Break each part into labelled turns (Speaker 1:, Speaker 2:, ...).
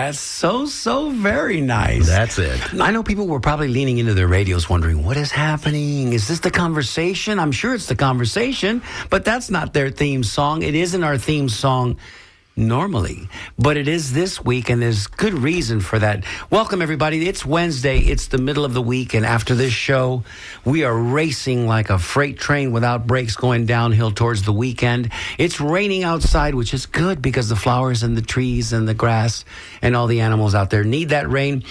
Speaker 1: That's so very nice.
Speaker 2: That's it.
Speaker 1: I know people were probably leaning into their radios wondering, what is happening? Is this the conversation? I'm sure it's the conversation, but that's not their theme song. It isn't our theme song normally, but it is this week, and there's good reason for that. Welcome, everybody. It's Wednesday. It's the middle of the week, and after this show, we are racing like a freight train without brakes going downhill towards the weekend. It's raining outside, which is good because the flowers and the trees and the grass and all the animals out there need that rain.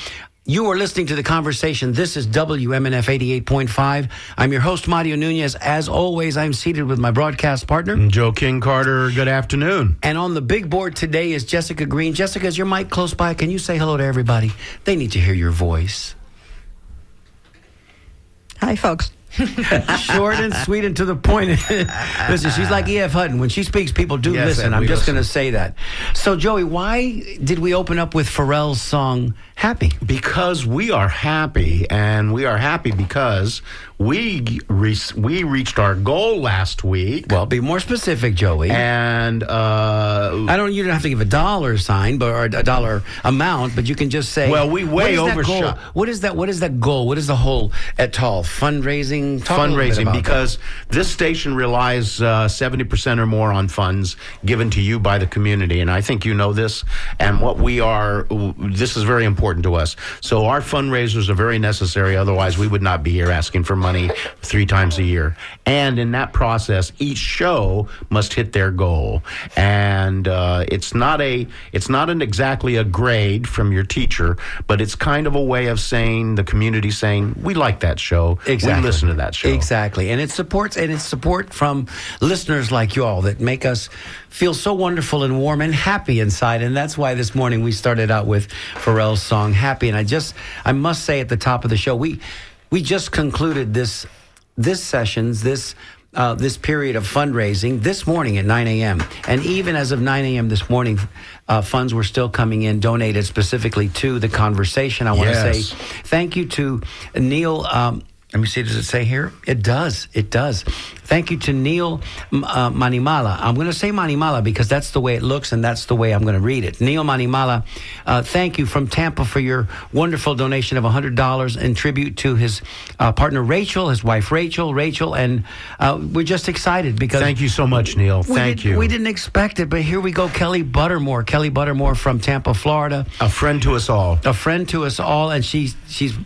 Speaker 1: You are listening to The Conversation. This is WMNF 88.5. I'm your host, Mario Nunez. As always, I'm seated with my broadcast partner,
Speaker 2: Joe King Carter. Good afternoon.
Speaker 1: And on the big board today is Jessica Green. Jessica, is your mic close by? Can you say hello to everybody? They need to hear your voice.
Speaker 3: Hi, folks.
Speaker 1: Short and sweet and to the point. Listen, she's like E.F. Hutton. When she speaks, people do listen. I'm just going to say that. So, Joey, why did we open up with Pharrell's song, Happy?
Speaker 2: Because we are happy, and we are happy because we reached our goal last week.
Speaker 1: Well, be more specific, Joey.
Speaker 2: And
Speaker 1: you don't have to give a dollar sign or a dollar amount, but you can just say,
Speaker 2: well, we way overshot.
Speaker 1: What is that goal? What is the whole et al? Fundraising?
Speaker 2: Fundraising, because this station relies 70% or more on funds given to you by the community, and I think you know this. And this is very important to us. So our fundraisers are very necessary. Otherwise, we would not be here asking for money 3 times a year. And in that process, each show must hit their goal. And it's not exactly a grade from your teacher, but it's kind of a way of saying, the community saying, we like that show.
Speaker 1: Exactly.
Speaker 2: We listen to that show.
Speaker 1: Exactly. And it's support from listeners like you all that make us feel so wonderful and warm and happy inside. And that's why this morning we started out with Pharrell's song, Happy. And I must say at the top of the show, we just concluded this period of fundraising this morning at 9 a.m. And even as of 9 a.m. this morning, funds were still coming in, donated specifically to The Conversation. I want to say thank you to Neil. Let me see, does it say here? It does. Thank you to Neil Manimala. I'm going to say Manimala because that's the way it looks and that's the way I'm going to read it. Neil Manimala, thank you from Tampa for your wonderful donation of $100 in tribute to his partner Rachel, his wife Rachel, and we're just excited because...
Speaker 2: Thank you so much, Neil. Thank you.
Speaker 1: We didn't expect it, but here we go. Kelly Buttermore from Tampa, Florida.
Speaker 2: A friend to us all.
Speaker 1: And she's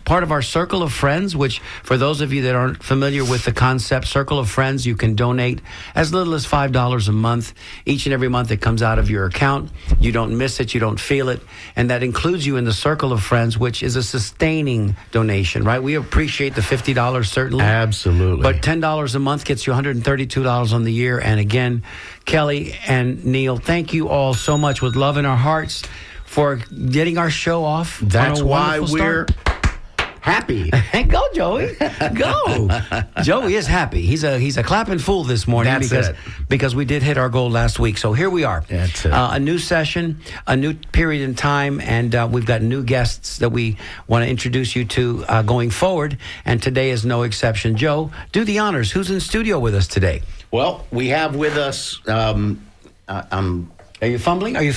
Speaker 1: part of our Circle of Friends, which for those of you that aren't familiar with the concept, Circle of Friends, you can donate as little as $5 a month. Each and every month it comes out of your account. You don't miss it. You don't feel it. And that includes you in the Circle of Friends, which is a sustaining donation, right? We appreciate the $50, certainly.
Speaker 2: Absolutely.
Speaker 1: But $10 a month gets you $132 on the year. And again, Kelly and Neil, thank you all so much with love in our hearts for getting our show off.
Speaker 2: That's why we're happy.
Speaker 1: Go, Joey. Go. Joey is happy. He's a clapping fool this morning because we did hit our goal last week. So here we are.
Speaker 2: That's it.
Speaker 1: A new session, a new period in time, and we've got new guests that we want to introduce you to going forward. And today is no exception. Joe, do the honors. Who's in studio with us today?
Speaker 2: Well, we have with us...
Speaker 1: Are you fumbling? Don't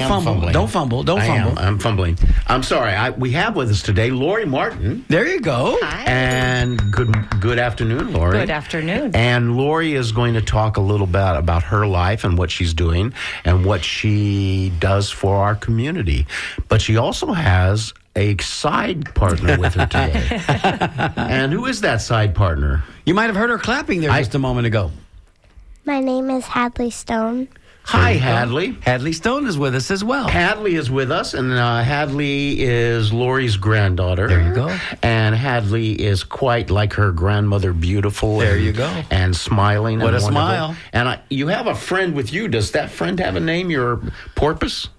Speaker 1: fumble. Don't fumble.
Speaker 2: I'm fumbling. I'm sorry. We have with us today Lori Martin.
Speaker 1: There you go.
Speaker 4: Hi.
Speaker 2: And good afternoon, Lori.
Speaker 4: Good afternoon.
Speaker 2: And Lori is going to talk a little bit about her life and what she's doing and what she does for our community. But she also has a side partner with her today. And who is that side partner?
Speaker 1: You might have heard her clapping there just a moment ago.
Speaker 5: My name is Hadley Stone.
Speaker 2: Hi, Hadley.
Speaker 1: Hadley Stone is with us as well.
Speaker 2: Hadley is with us, and Hadley is Lori's granddaughter.
Speaker 1: There you go.
Speaker 2: And Hadley is quite like her grandmother, beautiful.
Speaker 1: There you go.
Speaker 2: And smiling.
Speaker 1: What
Speaker 2: and
Speaker 1: a
Speaker 2: wonderful.
Speaker 1: smile.
Speaker 2: And you have a friend with you. Does that friend have a name? Your porpoise?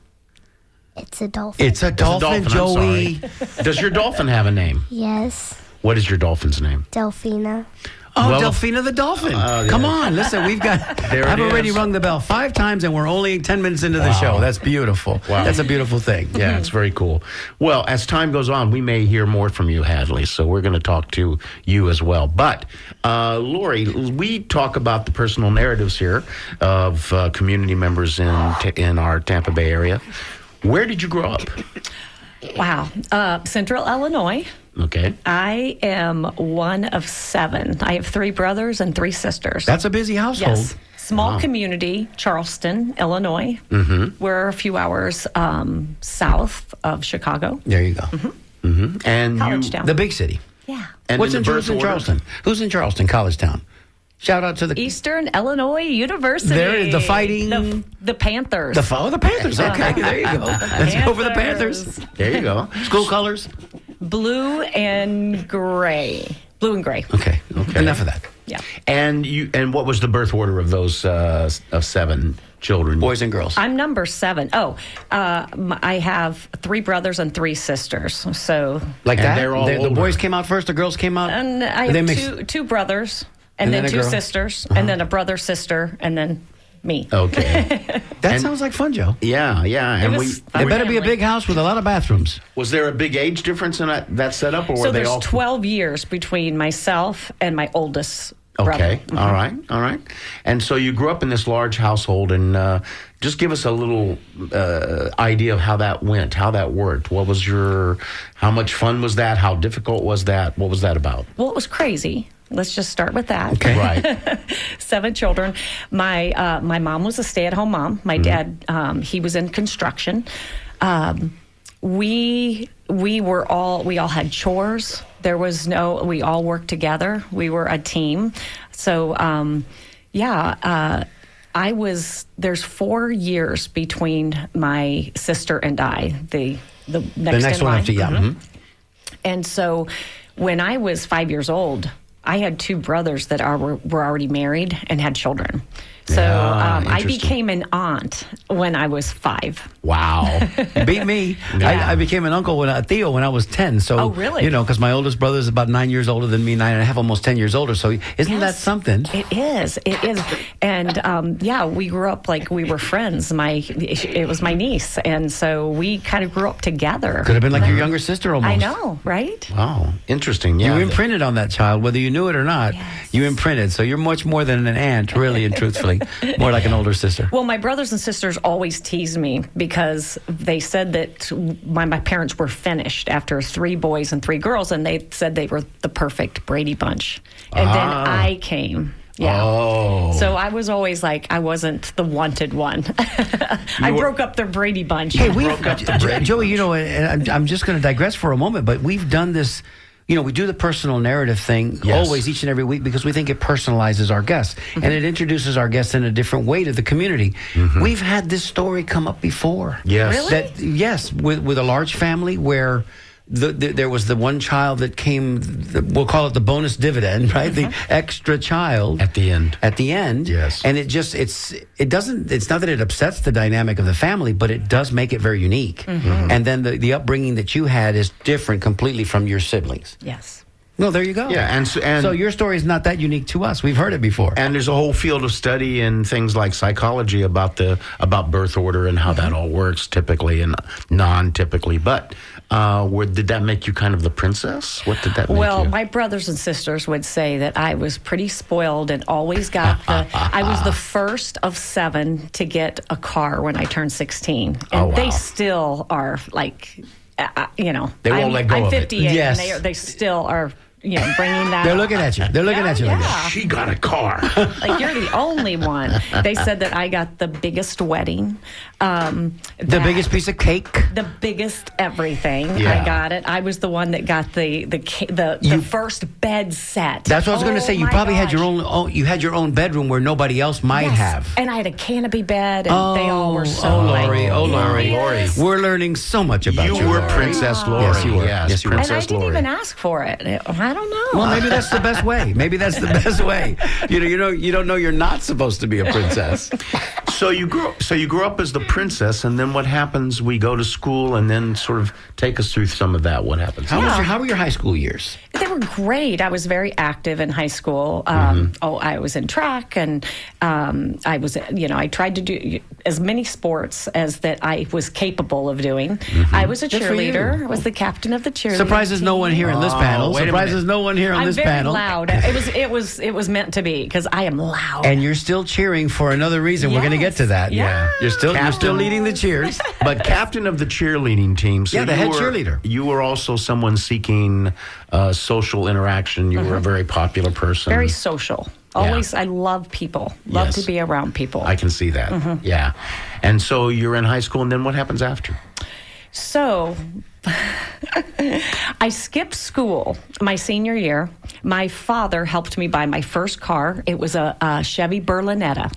Speaker 5: It's a dolphin.
Speaker 1: It's a dolphin, Joey.
Speaker 2: Does your dolphin have a name?
Speaker 5: Yes.
Speaker 2: What is your dolphin's name?
Speaker 5: Delphina.
Speaker 1: Oh,
Speaker 2: Well,
Speaker 1: Delphina the dolphin.
Speaker 2: yeah.
Speaker 1: Come on, listen, we've got... I've already rung the bell 5 times, and we're only 10 minutes into the show. That's beautiful.
Speaker 2: Wow.
Speaker 1: That's a beautiful thing.
Speaker 2: Yeah, it's very cool. Well, as time goes on, we may hear more from you, Hadley, so we're going to talk to you as well. But, Lori, we talk about the personal narratives here of community members in our Tampa Bay area. Where did you grow up?
Speaker 3: Wow. Central Illinois.
Speaker 2: Okay.
Speaker 3: I am one of 7. I have 3 brothers and 3 sisters.
Speaker 1: That's a busy household.
Speaker 3: Yes. Small community, Charleston, Illinois. We're a few hours south of Chicago.
Speaker 1: There you go.
Speaker 2: And
Speaker 3: College
Speaker 2: you,
Speaker 3: town.
Speaker 1: The big city.
Speaker 3: Yeah.
Speaker 2: and
Speaker 1: What's
Speaker 2: in the
Speaker 1: who's
Speaker 2: birth
Speaker 1: in
Speaker 2: order?
Speaker 1: Charleston? Who's in Charleston? College Town. Shout out to the
Speaker 3: Eastern Illinois University.
Speaker 1: There, the Fighting-
Speaker 3: The Panthers.
Speaker 1: the Panthers. Okay, there you go. Let's go for the Panthers.
Speaker 2: There you go.
Speaker 1: School colors.
Speaker 3: Blue and gray. Blue and gray.
Speaker 1: Okay. Enough of that.
Speaker 3: Yeah.
Speaker 2: And what was the birth order of those of 7 children?
Speaker 1: Boys and girls.
Speaker 3: I'm number 7. I have 3 brothers and 3 sisters. So,
Speaker 1: Like
Speaker 2: And
Speaker 1: that.
Speaker 2: they're all
Speaker 1: the
Speaker 2: older.
Speaker 1: boys came out first. The girls came out.
Speaker 3: and I
Speaker 1: Are they
Speaker 3: have
Speaker 1: mixed?
Speaker 3: two brothers,
Speaker 1: And
Speaker 3: and then
Speaker 1: then a
Speaker 3: 2
Speaker 1: girl?
Speaker 3: sisters, and then a brother, sister, and then me.
Speaker 2: Okay.
Speaker 1: That
Speaker 2: and-
Speaker 1: sounds like fun, Joe.
Speaker 2: Yeah. And
Speaker 3: was
Speaker 1: It
Speaker 3: fun.
Speaker 1: better be a
Speaker 3: Family.
Speaker 1: big house with a lot of bathrooms.
Speaker 2: was there a big age difference in that setup, or
Speaker 3: So
Speaker 2: were they
Speaker 3: there's
Speaker 2: all
Speaker 3: 12 years between myself and my oldest brother.
Speaker 2: Okay. All right. And so you grew up in this large household, and just give us a little idea of how that went, how that worked. How much fun was that? How difficult was that? What was that about?
Speaker 3: Well, it was crazy. Let's just start with that.
Speaker 1: Okay.
Speaker 2: Right.
Speaker 3: 7 children. My mom was a stay-at-home mom. My dad, he was in construction. We all had chores. We all worked together. We were a team. So, there's 4 years between my sister and I, the next in
Speaker 1: one
Speaker 3: line.
Speaker 1: after yeah.
Speaker 3: And so when I was 5 years old, I had 2 brothers that were already married and had children. So I
Speaker 2: interesting.
Speaker 3: became an aunt when I was 5.
Speaker 2: Wow.
Speaker 1: Beat me.
Speaker 3: Yeah.
Speaker 1: I became an uncle Theo when I was 10. So,
Speaker 3: Oh, really?
Speaker 1: You know, because my oldest brother is about 9 years older than me, 9.5, almost 10 years older. So isn't that
Speaker 3: Yes.
Speaker 1: something?
Speaker 3: It is. And we grew up like we were friends. It was my niece. And so we kind of grew up together.
Speaker 1: Could have been like your younger sister almost.
Speaker 3: I know, right?
Speaker 2: Wow. Interesting. Yeah.
Speaker 1: You imprinted on that child, whether you knew it or not.
Speaker 3: Yes.
Speaker 1: You imprinted. So you're much more than an aunt, really and truthfully. More like an older sister.
Speaker 3: Well, my brothers and sisters always teased me because they said that my parents were finished after 3 boys and 3 girls, and they said they were the perfect Brady Bunch. And then I came. Yeah.
Speaker 2: Oh.
Speaker 3: So I was always like, I wasn't the wanted one. I
Speaker 2: were-
Speaker 3: broke up their Brady Bunch.
Speaker 1: Hey,
Speaker 2: broke up the Brady
Speaker 1: Joey, you know, and I'm just going to digress for a moment, but we've done this. You know, we do the personal narrative thing
Speaker 2: Yes.
Speaker 1: always, each and every week, because we think it personalizes our guests and it introduces our guests in a different way to the community. We've had this story come up before.
Speaker 2: Yes.
Speaker 3: Really?
Speaker 1: Yes, with a large family where there was the one child that came, we'll call it the bonus dividend, right? The extra child.
Speaker 2: At the end.
Speaker 1: At the end.
Speaker 2: Yes.
Speaker 1: And it's not that it upsets the dynamic of the family, but it does make it very unique. And then the upbringing that you had is different completely from your siblings.
Speaker 3: Yes.
Speaker 1: No, there you go.
Speaker 2: Yeah, and
Speaker 1: so your story is not that unique to us. We've heard it before.
Speaker 2: And there's a whole field of study in things like psychology about birth order and how that all works typically and non-typically. But did that make you kind of the princess? What did that make
Speaker 3: Well,
Speaker 2: you?
Speaker 3: my brothers and sisters would say that I was pretty spoiled and always got I was the first of 7 to get a car when I turned 16. And
Speaker 2: Oh, wow.
Speaker 3: they still are like,
Speaker 2: They won't
Speaker 3: I'm,
Speaker 2: let go
Speaker 3: I'm
Speaker 2: of it.
Speaker 3: 58
Speaker 1: Yes.
Speaker 3: and they still are, bringing that
Speaker 1: They're
Speaker 3: up.
Speaker 1: looking at you. They're looking at you like that.
Speaker 2: She got a car.
Speaker 3: Like, you're the only one. They said that I got the biggest wedding.
Speaker 1: The
Speaker 3: that-
Speaker 1: biggest piece of cake.
Speaker 3: The biggest everything.
Speaker 2: Yeah.
Speaker 3: I got it. I was the one that got the first bed set.
Speaker 1: That's what I was going to
Speaker 3: Oh,
Speaker 1: say. You
Speaker 3: my
Speaker 1: probably had your
Speaker 3: gosh.
Speaker 1: own. You had your own bedroom where nobody else might
Speaker 3: Yes.
Speaker 1: have.
Speaker 3: And I had a canopy bed, and they all were so
Speaker 1: Lori, Lori,
Speaker 3: Yes.
Speaker 1: We're learning so much about you.
Speaker 2: You were
Speaker 1: Lori.
Speaker 2: Princess Lori.
Speaker 1: Yes, you were.
Speaker 2: Yes,
Speaker 1: Yes, you were.
Speaker 3: And I
Speaker 2: Princess
Speaker 3: didn't
Speaker 2: Lori.
Speaker 3: even ask for it. I don't know.
Speaker 1: Well, maybe that's the best way. Maybe that's the best way. You don't know you're not supposed to be a princess.
Speaker 2: So you grew up as the princess, and then what happens? We go to school, and then sort of take us through some of that. What happens?
Speaker 1: How were your high school years?
Speaker 3: They were great. I was very active in high school. I was in track, and I was, I tried to do as many sports as that I was capable of doing. I was a
Speaker 1: Good for you.
Speaker 3: cheerleader. I was the captain of the cheerleading
Speaker 1: Surprises no one here in this panel.
Speaker 2: wait a
Speaker 1: Surprises no one here on
Speaker 3: I'm
Speaker 1: this
Speaker 3: very
Speaker 1: panel.
Speaker 3: loud. It was meant to be because I am loud.
Speaker 1: And you're still cheering for another reason. We're going to get get to that.
Speaker 3: Yeah.
Speaker 1: You're still
Speaker 2: Captain.
Speaker 1: leading the cheers.
Speaker 2: But captain of the cheerleading team. So
Speaker 1: Yeah, the
Speaker 2: you
Speaker 1: head
Speaker 2: were-
Speaker 1: cheerleader.
Speaker 2: You were also someone seeking social interaction. You were a very popular person.
Speaker 3: Very social. Always, I love people. Love
Speaker 2: Yes.
Speaker 3: to be around people.
Speaker 2: I can see that. Yeah. And so you're in high school, and then what happens after?
Speaker 3: So I skipped school my senior year. My father helped me buy my first car. It was a Chevy Berlinetta.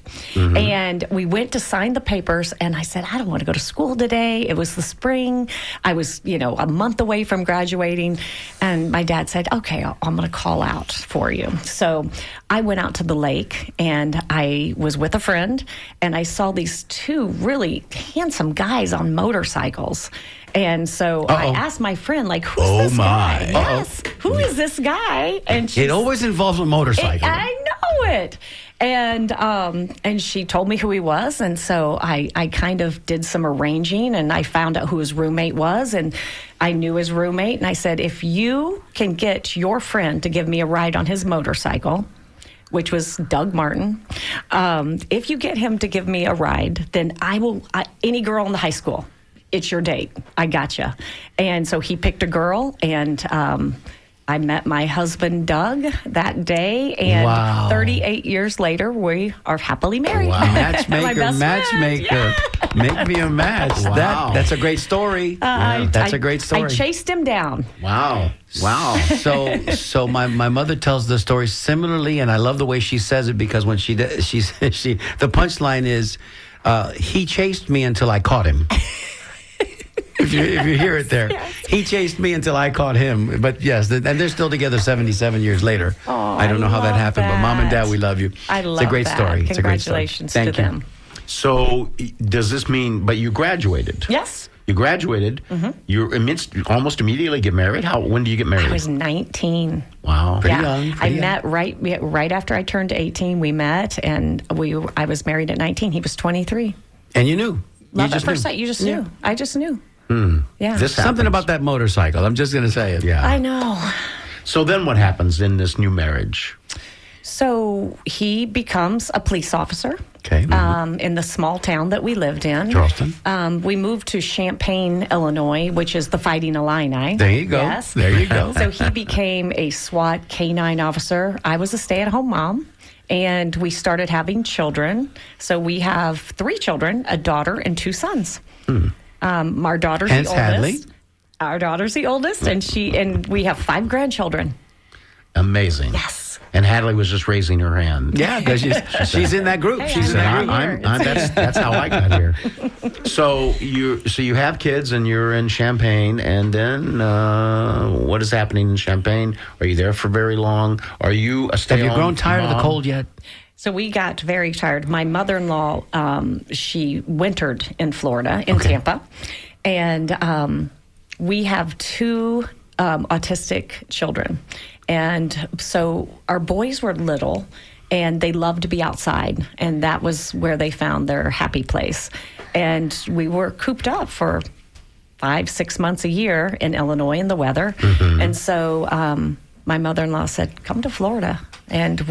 Speaker 3: And we went to sign the papers, and I said, I don't want to go to school today. It was the spring. I was, a month away from graduating. And my dad said, okay, I'm going to call out for you. So I went out to the lake, and I was with a friend, and I saw these two really handsome guys on motorcycles. And so I asked my friend, like, who's this guy? Yes, who is this guy? And
Speaker 1: It always involves a motorcycle.
Speaker 3: I know it. And she told me who he was, and so I kind of did some arranging, and I found out who his roommate was, and I knew his roommate, and I said, if you can get your friend to give me a ride on his motorcycle, which was Doug Martin, if you get him to give me a ride, then I will, any girl in the high school, it's your date. I gotcha. And so he picked a girl, and I met my husband, Doug, that day. And
Speaker 1: Wow.
Speaker 3: 38 years later, we are happily married.
Speaker 2: Wow.
Speaker 3: My best
Speaker 1: Matchmaker.
Speaker 3: friend.
Speaker 1: Make me a match.
Speaker 2: Wow.
Speaker 1: That's a great story. That's a great story.
Speaker 3: I chased him down.
Speaker 2: Wow. Wow.
Speaker 1: So my mother tells the story similarly, and I love the way she says it because when she the punchline is, he chased me until I caught him. If you hear it there, he chased me until I caught him. But yes, and they're still together 77 years later. I don't know how that
Speaker 3: love
Speaker 1: happened, but Mom and Dad, we love you.
Speaker 3: I love
Speaker 1: It's a great
Speaker 3: that.
Speaker 1: story. It's a great story.
Speaker 3: Congratulations
Speaker 1: Thank
Speaker 3: to
Speaker 1: you.
Speaker 3: them.
Speaker 2: So does this mean, but you graduated?
Speaker 3: Yes.
Speaker 2: You graduated. You almost immediately get married? When do you get married?
Speaker 3: I was 19.
Speaker 2: Wow.
Speaker 1: Pretty young,
Speaker 3: I
Speaker 1: young.
Speaker 3: met right after I turned 18. We met, and I was married at 19. He was 23.
Speaker 1: And you knew.
Speaker 3: Love
Speaker 1: you
Speaker 3: at first sight. You just knew. I just knew. Yeah.
Speaker 2: This
Speaker 1: Something
Speaker 2: happens.
Speaker 1: about that motorcycle. I'm just going to say it.
Speaker 2: Yeah.
Speaker 3: I know.
Speaker 2: So then what happens in this new marriage?
Speaker 3: So he becomes a police officer.
Speaker 1: Okay.
Speaker 3: In the small town that we lived in.
Speaker 1: Charleston.
Speaker 3: We moved to Champaign, Illinois, which is the Fighting Illini.
Speaker 1: There you go.
Speaker 3: Yes.
Speaker 1: There you go.
Speaker 3: So he became a SWAT K-9 officer. I was a stay-at-home mom, and we started having children. So we have 3 children, a daughter and 2 sons. Our daughter's
Speaker 1: Hence
Speaker 3: the
Speaker 1: Hadley.
Speaker 3: oldest. Our daughter's the oldest, and we have 5 grandchildren.
Speaker 2: Amazing.
Speaker 3: Yes.
Speaker 2: And Hadley was just raising her hand.
Speaker 1: Yeah, because she's in that group.
Speaker 3: Hey,
Speaker 1: She's in that
Speaker 3: I'm
Speaker 1: group.
Speaker 3: here.
Speaker 2: That's how I got here. So you have kids and you're in Champaign, and then what is happening in Champaign? Are you there for very long? Are you a
Speaker 1: Have
Speaker 2: stay-at-home
Speaker 1: you grown tired of the
Speaker 2: mom?
Speaker 1: cold yet?
Speaker 3: So we got very tired. My mother-in-law, she wintered in Florida, in Tampa. And we have 2 autistic children. And so our boys were little, and they loved to be outside. And that was where they found their happy place. And we were cooped up for 5-6 months a year in Illinois in the weather. And so my mother-in-law said, come to Florida. And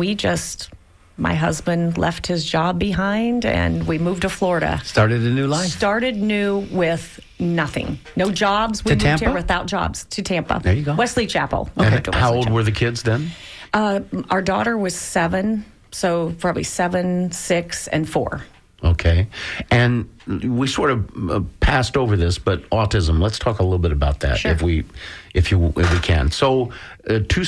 Speaker 3: my husband left his job behind, and we moved to Florida.
Speaker 1: Started a new life.
Speaker 3: Started new with nothing. No jobs. We
Speaker 1: To
Speaker 3: moved
Speaker 1: Tampa?
Speaker 3: here without jobs to Tampa.
Speaker 1: There you go.
Speaker 3: Wesley Chapel.
Speaker 2: And
Speaker 3: Moved to
Speaker 2: how
Speaker 3: Wesley
Speaker 2: old
Speaker 3: Chapel.
Speaker 2: were the kids then?
Speaker 3: Our daughter was 7, so probably 7, 6, and 4.
Speaker 2: Okay. And we sort of passed over this, but autism, let's talk a little bit about that
Speaker 3: Sure.
Speaker 2: if we can. So 2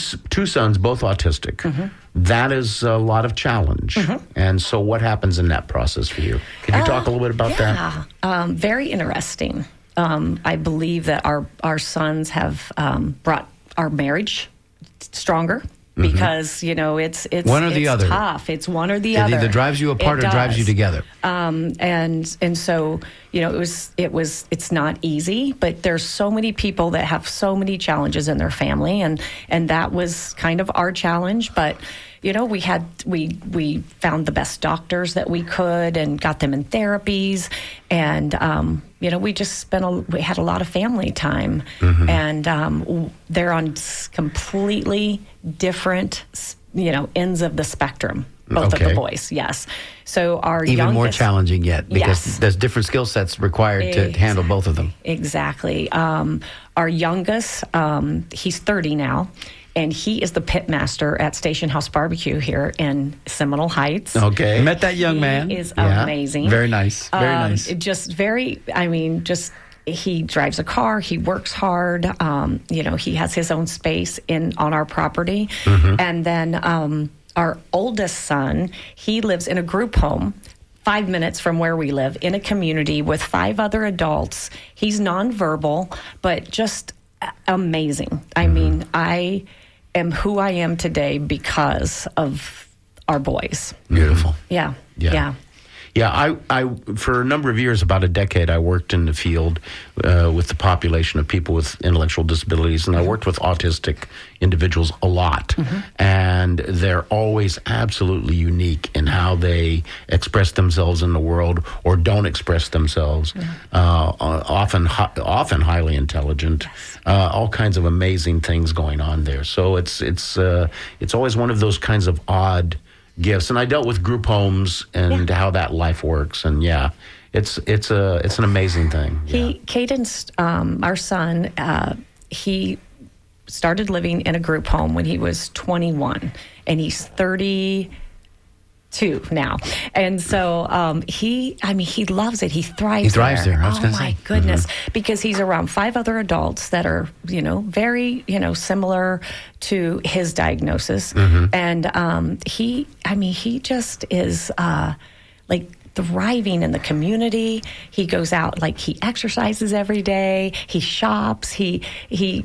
Speaker 2: sons, both autistic. That is a lot of challenge. And so what happens in that process for you? Can you talk a little bit about that?
Speaker 3: Yeah, very interesting. I believe that our sons have brought our marriage stronger. Because it's
Speaker 1: One or the
Speaker 3: it's
Speaker 1: other.
Speaker 3: tough. It's one or the
Speaker 1: It
Speaker 3: other.
Speaker 1: either drives you apart
Speaker 3: It
Speaker 1: or drives you
Speaker 3: does.
Speaker 1: together.
Speaker 3: And so it's not easy, but there's so many people that have so many challenges in their family, and that was kind of our challenge. But we found the best doctors that we could and got them in therapies, and we had a lot of family time, and they're on completely different ends of the spectrum. both of
Speaker 2: Okay.
Speaker 3: the boys. Yes. So our
Speaker 1: Even
Speaker 3: youngest,
Speaker 1: more challenging yet because
Speaker 3: Yes.
Speaker 1: there's different skill sets required to handle both of them.
Speaker 3: Exactly. Our youngest, he's 30 now, and he is the pit master at Station House Barbecue here in Seminole Heights.
Speaker 2: Okay.
Speaker 1: Met that young man.
Speaker 3: He is
Speaker 2: Yeah.
Speaker 3: amazing.
Speaker 1: Very nice. Very nice.
Speaker 3: He drives a car. He works hard. He has his own space on our property. And then our oldest son, he lives in a group home 5 minutes from where we live in a community with 5 other adults. He's nonverbal, but just amazing. I mean, I am who I am today because of our boys.
Speaker 1: Beautiful.
Speaker 3: Yeah.
Speaker 2: Yeah.
Speaker 3: Yeah.
Speaker 2: Yeah, I for a number of years, about a decade, I worked in the field with the population of people with intellectual disabilities, and I worked with autistic individuals a lot. And they're always absolutely unique in how they express themselves in the world or don't express themselves. Often highly intelligent, all kinds of amazing things going on there. So it's always one of those kinds of odd gifts. And I dealt with group homes and how that life works. And it's an amazing thing.
Speaker 3: Caden's, our son, he started living in a group home when he was 21, and he's 32 now. And so he loves it. He thrives.
Speaker 1: He thrives there. I was gonna
Speaker 3: my
Speaker 1: say.
Speaker 3: goodness, because he's around 5 other adults that are, very, similar to his diagnosis. And he just is like thriving in the community. He goes out, he exercises every day. He shops. He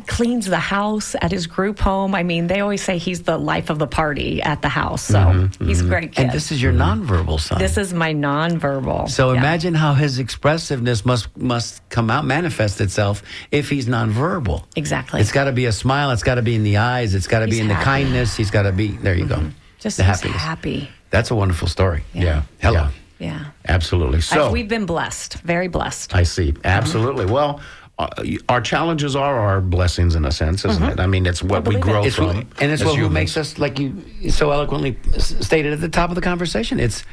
Speaker 3: cleans the house at his group home. I mean, they always say he's the life of the party at the house. So he's a great kid.
Speaker 1: And this is your nonverbal son.
Speaker 3: This is my nonverbal.
Speaker 1: So
Speaker 3: Yeah.
Speaker 1: imagine how his expressiveness must come out, manifest itself if he's nonverbal.
Speaker 3: Exactly.
Speaker 1: It's got to be a smile. It's got to be in the eyes. It's got to be
Speaker 3: He's
Speaker 1: in the
Speaker 3: happy.
Speaker 1: kindness. He's got to be. There you go.
Speaker 3: Just
Speaker 1: the
Speaker 3: he's
Speaker 1: happiness.
Speaker 3: happy.
Speaker 1: That's a wonderful story.
Speaker 2: Yeah.
Speaker 1: Hello.
Speaker 2: Yeah.
Speaker 3: Yeah.
Speaker 2: Absolutely. So
Speaker 3: We've been blessed, very blessed.
Speaker 2: I see. Absolutely. Well, our challenges are our blessings in a sense, isn't it? I mean, it's what we
Speaker 3: believe
Speaker 2: grow
Speaker 3: it.
Speaker 1: It's
Speaker 2: from.
Speaker 1: and it's
Speaker 2: as
Speaker 1: what who
Speaker 2: humans.
Speaker 1: makes us, like you so eloquently stated at the top of the conversation. It's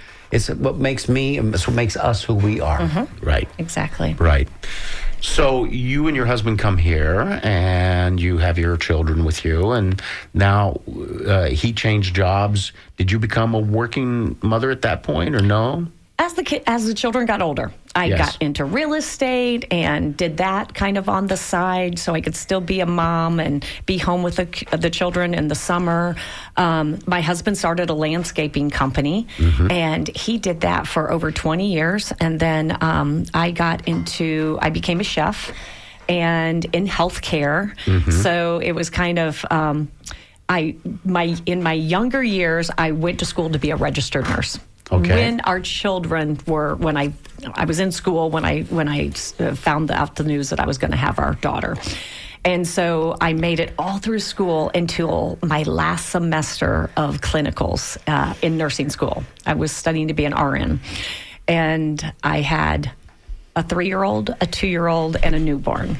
Speaker 1: what makes me. It's what makes us who we are.
Speaker 2: Right.
Speaker 3: Exactly.
Speaker 2: Right. So you and your husband come here, and you have your children with you, and now he changed jobs. Did you become a working mother at that point, or no?
Speaker 3: As the children got older, I
Speaker 2: Yes.
Speaker 3: got into real estate and did that kind of on the side, so I could still be a mom and be home with the children in the summer. My husband started a landscaping company, and he did that for over 20 years. And then I became a chef and in healthcare. So it was kind of. In my younger years, I went to school to be a registered nurse.
Speaker 2: Okay.
Speaker 3: When our children when I was in school, when I found out the news that I was going to have our daughter. And so I made it all through school until my last semester of clinicals in nursing school. I was studying to be an RN. And I had a 3-year-old, a 2-year-old, and a newborn.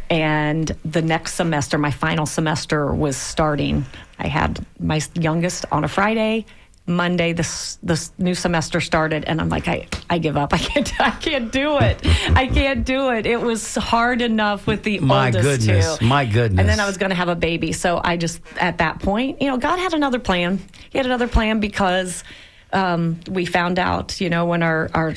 Speaker 3: And the next semester, my final semester was starting. I had my youngest on a Friday. Monday, this new semester started, and I'm like, I give up. I can't do it. I can't do it. It was hard enough with the oldest two.
Speaker 1: My goodness.
Speaker 3: And then I was going to have a baby. So I just, at that point, God had another plan. He had another plan because we found out, when our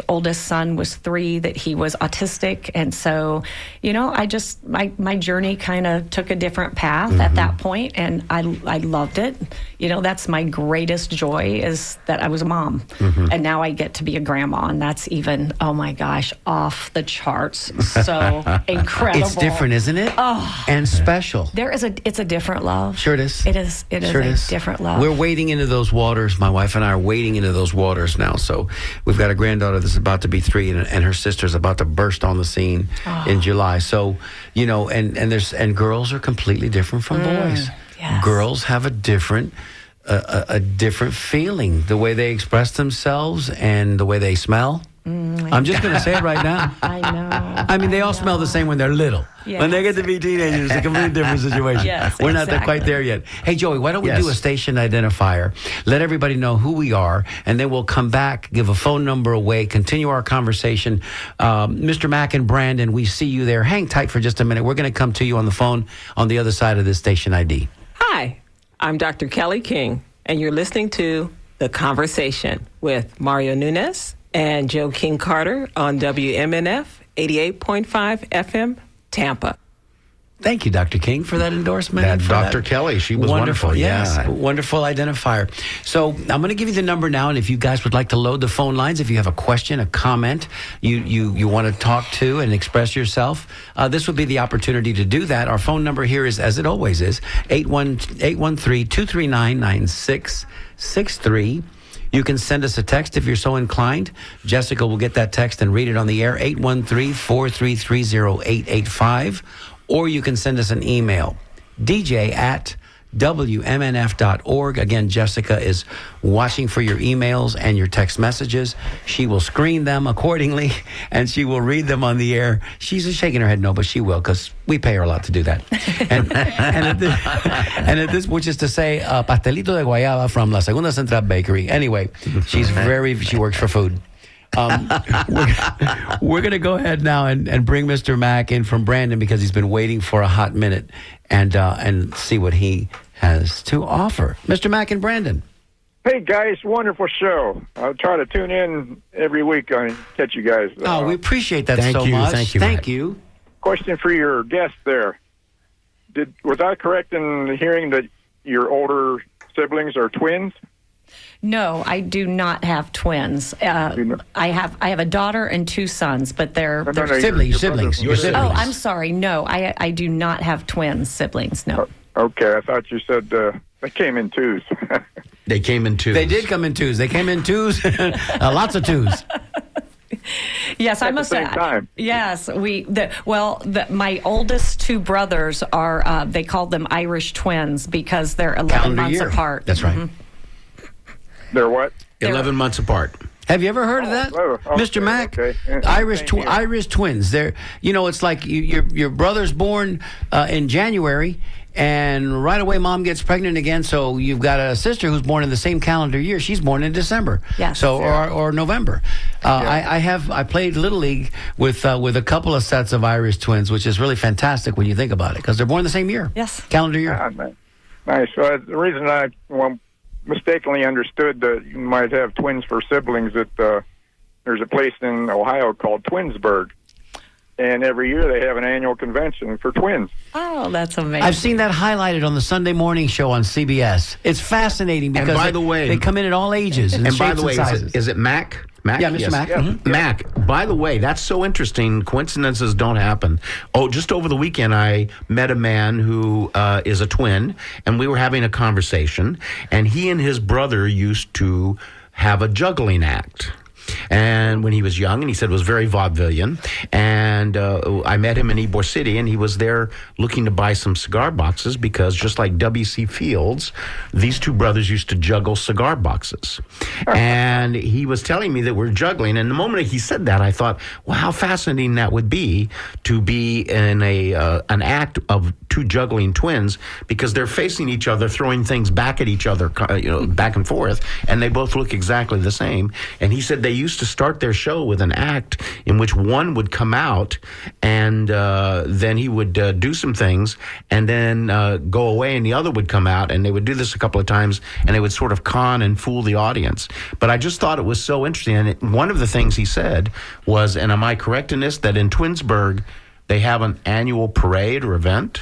Speaker 3: oldest son was 3, that he was autistic. And so, I just, my journey kind of took a different path at that point, and I loved it. That's my greatest joy, is that I was a mom. And now I get to be a grandma, and that's even, oh my gosh, off the charts. So incredible.
Speaker 1: It's different, isn't it?
Speaker 3: Oh.
Speaker 1: And special.
Speaker 3: It's a different love.
Speaker 1: Sure it is.
Speaker 3: It is
Speaker 1: Sure
Speaker 3: a different love.
Speaker 1: We're wading into those waters. My wife and I are wading into those waters now. So we've got a granddaughter that's about to be 3, and her sister's about to burst on the scene in July. So, and girls are completely different from boys.
Speaker 3: Yes.
Speaker 1: Girls have a different feeling, the way they express themselves and the way they smell. I'm just going to say it right now.
Speaker 3: I know.
Speaker 1: I mean, they all smell the same when they're little.
Speaker 3: Yes.
Speaker 1: When they get to be teenagers, it's a completely different situation.
Speaker 3: Yes,
Speaker 1: We're not
Speaker 3: exactly.
Speaker 1: quite there yet. Hey, Joey, why don't we
Speaker 2: Yes.
Speaker 1: do a station identifier? Let everybody know who we are, and then we'll come back, give a phone number away, continue our conversation. Mr. Mack and Brandon, we see you there. Hang tight for just a minute. We're going to come to you on the phone on the other side of this station ID.
Speaker 4: Hi, I'm Dr. Kelly King, and you're listening to The Conversation with Mario Nunes and Joe King Carter on WMNF 88.5 FM, Tampa.
Speaker 1: Thank you, Dr. King, for that endorsement.
Speaker 2: That
Speaker 1: and for
Speaker 2: Dr. Kelly, she was wonderful.
Speaker 1: Yes,
Speaker 2: Yeah.
Speaker 1: wonderful identifier. So I'm going to give you the number now, and if you guys would like to load the phone lines, if you have a question, a comment, you want to talk to and express yourself, this would be the opportunity to do that. Our phone number here is, as it always is, 813-239-9663. You can send us a text if you're so inclined. Jessica will get that text and read it on the air, 813-433-0885. Or you can send us an email, dj@wmnf.org. Again, Jessica is watching for your emails and your text messages. She will screen them accordingly, and she will read them on the air. She's just shaking her head no, but she will, because we pay her a lot to do that. And at this, which is to say, pastelito de guayaba from La Segunda Central Bakery. Anyway, she works for food. We're going to go ahead now and bring Mr. Mack in from Brandon, because he's been waiting for a hot minute, and see what he has to offer. Mr. Mack and Brandon.
Speaker 6: Hey guys, wonderful show. I'll try to tune in every week and catch you guys.
Speaker 1: Oh, we appreciate that
Speaker 2: Thank
Speaker 1: so
Speaker 2: you,
Speaker 1: much.
Speaker 2: thank you,
Speaker 1: Thank
Speaker 2: Matt.
Speaker 1: you.
Speaker 6: Question for your guest there. Was I correct in hearing that your older siblings are twins?
Speaker 3: No, I do not have twins. I have a daughter and two sons, but they're
Speaker 6: No,
Speaker 1: Siblings.
Speaker 6: your brother-
Speaker 1: Your siblings.
Speaker 3: Oh, I'm sorry. No, I do not have twins siblings. No.
Speaker 6: Okay, I thought you said they came in twos.
Speaker 2: They came in twos.
Speaker 1: They did come in twos. They came in twos, lots of twos.
Speaker 3: Yes, I
Speaker 6: At the
Speaker 3: must
Speaker 6: same
Speaker 3: say.
Speaker 6: time.
Speaker 3: Yes, my oldest two brothers are. They called them Irish twins because they're 11
Speaker 1: Calendar
Speaker 3: months
Speaker 1: year.
Speaker 3: apart.
Speaker 1: That's right.
Speaker 3: Mhm.
Speaker 6: They're what?
Speaker 2: 11 months apart.
Speaker 1: Have you ever heard of that,
Speaker 6: oh, okay,
Speaker 1: Mr. Mack?
Speaker 6: okay.
Speaker 1: Irish
Speaker 6: Same here.
Speaker 1: Irish twins. They're, it's like your brother's born in January, and right away mom gets pregnant again. So you've got a sister who's born in the same calendar year. She's born in December.
Speaker 3: Yes.
Speaker 1: So or November. I played Little League with a couple of sets of Irish twins, which is really fantastic when you think about it, because they're born the same year.
Speaker 3: Yes.
Speaker 1: Calendar year.
Speaker 6: Ah, nice. The reason I mistakenly understood that you might have twins for siblings, that there's a place in Ohio called Twinsburg, and every year they have an annual convention for twins.
Speaker 3: Oh, that's amazing.
Speaker 1: I've seen that highlighted on the Sunday morning show on CBS. It's fascinating because
Speaker 2: by the way-
Speaker 1: they come in at all ages and
Speaker 2: And by
Speaker 1: shapes
Speaker 2: the way,
Speaker 1: and sizes.
Speaker 2: is it Mac? Mac?
Speaker 1: Yeah, Mr. Mack. Mhm.
Speaker 2: Mac, by the way, that's so interesting. Coincidences don't happen. Oh, just over the weekend, I met a man who is a twin, and we were having a conversation, and he and his brother used to have a juggling act. And when he was young, and he said it was very vaudevillian. And I met him in Ybor City, and he was there looking to buy some cigar boxes because, just like W.C. Fields, these two brothers used to juggle cigar boxes. And he was telling me that we're juggling. And the moment he said that, I thought, well, how fascinating that would be to be in an act of two juggling twins, because they're facing each other, throwing things back at each other, back and forth, and they both look exactly the same. And he said they used to start their show with an act in which one would come out, and then he would do some things, and then go away, and the other would come out, and they would do this a couple of times, and they would sort of con and fool the audience. But I just thought it was so interesting. And one of the things he said was, and am I correct in this, that in Twinsburg they have an annual parade or event?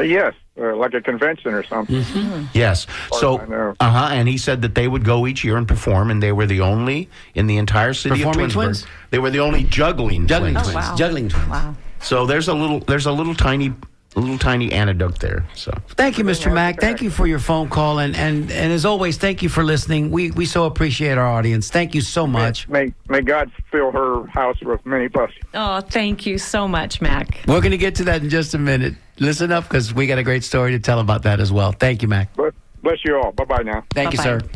Speaker 6: Yes, like a convention or something.
Speaker 2: Yes. So,
Speaker 6: I know.
Speaker 2: and he said that they would go each year and perform, and they were the only in the entire city
Speaker 1: Performing
Speaker 2: of Twinsburg.
Speaker 1: twins?
Speaker 2: They were the only juggling
Speaker 1: Juggling
Speaker 2: twins.
Speaker 1: twins.
Speaker 3: wow.
Speaker 1: Juggling twins.
Speaker 3: Wow.
Speaker 2: So there's a little tiny anecdote there. So
Speaker 1: Thank you, Mr. Mack. Thank you for your phone call, and as always, thank you for listening. We so appreciate our audience. Thank you so much.
Speaker 6: May God fill her house with many blessings.
Speaker 3: Oh, thank you so much, Mac.
Speaker 1: We're going to get to that in just a minute. Listen up, because we got a great story to tell about that as well. Thank you, Mac.
Speaker 6: Bless you all. Bye-bye now.
Speaker 1: Thank you,
Speaker 3: Bye-bye.
Speaker 1: sir.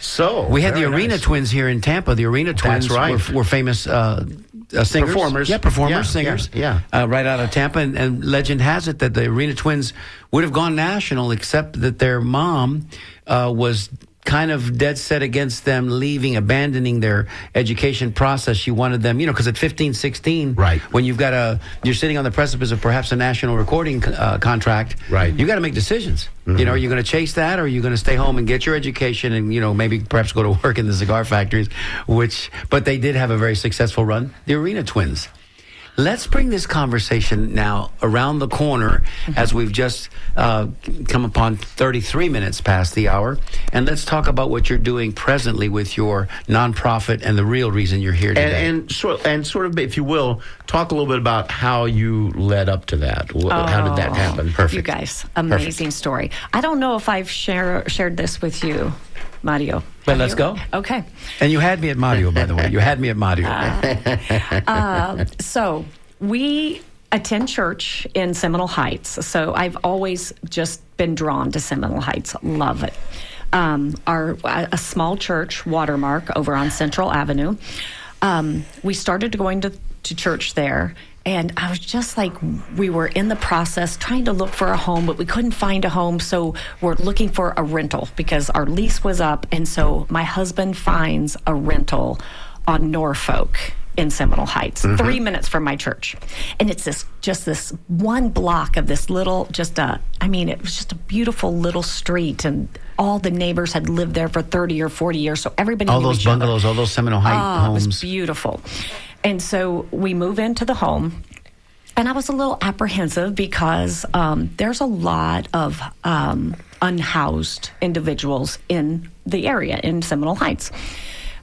Speaker 2: So
Speaker 1: We had the
Speaker 2: very
Speaker 1: Arena
Speaker 2: nice.
Speaker 1: Twins here in Tampa. The Arena Twins
Speaker 2: right.
Speaker 1: were famous singers.
Speaker 2: Performers.
Speaker 1: Yeah, performers,
Speaker 2: Yeah,
Speaker 1: singers.
Speaker 2: yeah.
Speaker 1: Right out of Tampa. And legend has it that the Arena Twins would have gone national, except that their mom was kind of dead set against them leaving, abandoning their education process. She wanted them, because at 15, 16,
Speaker 2: Right.
Speaker 1: when you're sitting on the precipice of perhaps a national recording contract,
Speaker 2: Right.
Speaker 1: you got to make decisions. Are you going to chase that, or are you going to stay home and get your education and, maybe perhaps go to work in the cigar factories, but they did have a very successful run, the Arena Twins. Let's bring this conversation now around the corner as we've just come upon 33 minutes past the hour. And let's talk about what you're doing presently with your nonprofit and the real reason you're here today.
Speaker 2: And sort of, if you will, talk a little bit about how you led up to that. How did that happen?
Speaker 1: Perfect.
Speaker 3: You guys, amazing story. I don't know if I've shared this with you, Mario.
Speaker 1: But
Speaker 3: Have
Speaker 1: let's
Speaker 3: you?
Speaker 1: go.
Speaker 3: Okay.
Speaker 1: And you had me at Mario, by the way. You had me at Mario.
Speaker 3: So we attend church in Seminole Heights. So I've always just been drawn to Seminole Heights. Love it. A small church, Watermark, over on Central Avenue. We started going to church there. And I was just like, we were in the process trying to look for a home, but we couldn't find a home. So we're looking for a rental because our lease was up. And so my husband finds a rental on Norfolk in Seminole Heights, 3 minutes from my church. And it's this one block of this little, it was just a beautiful little street. And all the neighbors had lived there for 30 or 40 years. So everybody
Speaker 1: All
Speaker 3: knew
Speaker 1: those
Speaker 3: each other.
Speaker 1: bungalows, all those Seminole Heights
Speaker 3: It was
Speaker 1: homes.
Speaker 3: beautiful. And so we move into the home, and I was a little apprehensive because there's a lot of unhoused individuals in the area in Seminole Heights.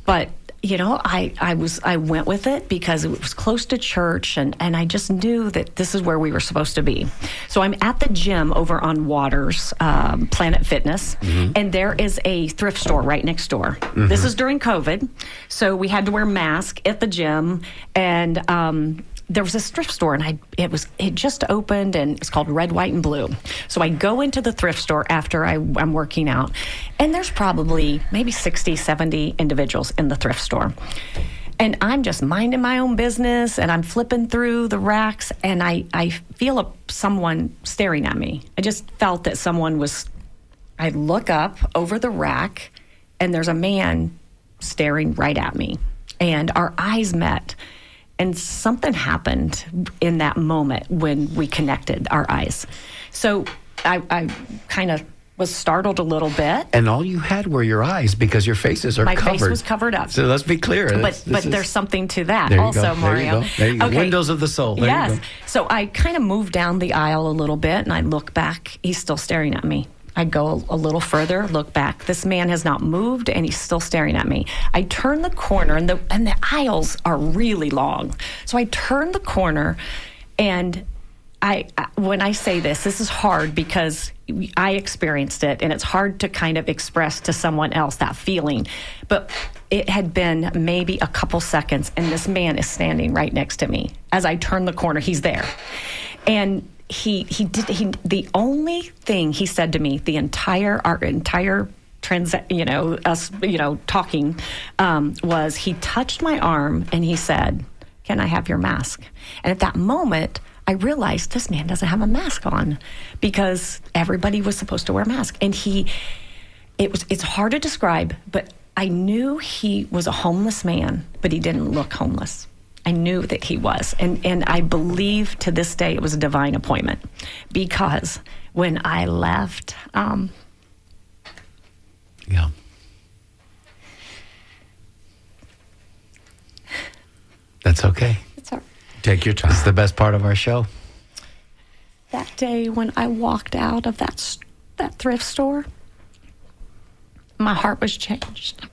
Speaker 3: But I went with it because it was close to church, and I just knew that this is where we were supposed to be. So I'm at the gym over on Waters, Planet Fitness, and there is a thrift store right next door. This is during COVID, so we had to wear masks at the gym, and there was this thrift store, and it just opened, and it's called Red, White, and Blue. So I go into the thrift store after I'm working out, and there's probably maybe 60, 70 individuals in the thrift store. And I'm just minding my own business, and I'm flipping through the racks, and I feel someone staring at me. I just felt that someone was. I look up over the rack, and there's a man staring right at me, and our eyes met. And something happened in that moment when we connected our eyes. So I kind of was startled a little bit.
Speaker 1: And all you had were your eyes because your faces are
Speaker 3: My
Speaker 1: covered.
Speaker 3: face was covered up.
Speaker 1: So let's be clear.
Speaker 3: But there's something to that
Speaker 1: There you
Speaker 3: also,
Speaker 1: go.
Speaker 3: Mario.
Speaker 1: There you go.
Speaker 3: Okay.
Speaker 1: Windows of the soul. There
Speaker 3: yes.
Speaker 1: you go.
Speaker 3: So I kind of moved down the aisle a little bit, and I look back. He's still staring at me. I go a little further, look back. This man has not moved, and he's still staring at me. I turn the corner, and the aisles are really long. So I turn the corner, and when I say this is hard because I experienced it, and it's hard to kind of express to someone else that feeling. But it had been maybe a couple seconds, and this man is standing right next to me. As I turn the corner, he's there. And the only thing he said to me our entire talking was he touched my arm and he said, "Can I have your mask?" And at that moment, I realized this man doesn't have a mask on because everybody was supposed to wear a mask. And it's hard to describe, but I knew he was a homeless man, but he didn't look homeless. I knew that he was. And I believe to this day it was a divine appointment because when I left,
Speaker 1: Yeah. That's okay.
Speaker 3: it's our,
Speaker 2: Take your time.
Speaker 1: It's the best part of our show.
Speaker 3: that day when I walked out of that thrift store, my heart was changed.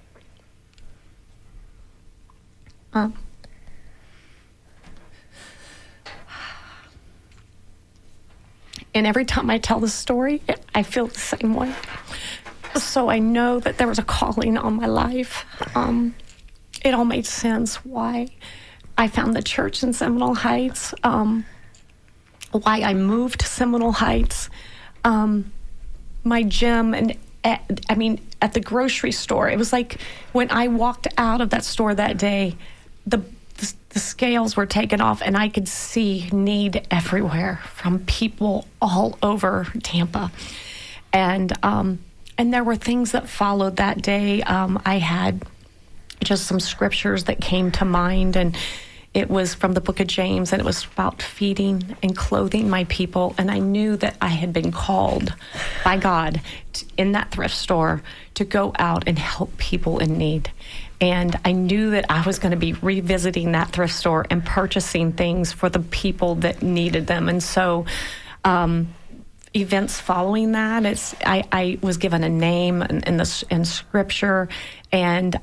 Speaker 3: And every time I tell this story, I feel the same way. So I know that there was a calling on my life. It all made sense why I found the church in Seminole Heights, why I moved to Seminole Heights, my gym, and at the grocery store, it was like when I walked out of that store that day, the scales were taken off, and I could see need everywhere from people all over Tampa. And there were things that followed that day. I had just some scriptures that came to mind, and it was from the book of James, and it was about feeding and clothing my people. And I knew that I had been called by God in that thrift store to go out and help people in need. And I knew that I was going to be revisiting that thrift store and purchasing things for the people that needed them. And so events following that, I was given a name in Scripture, and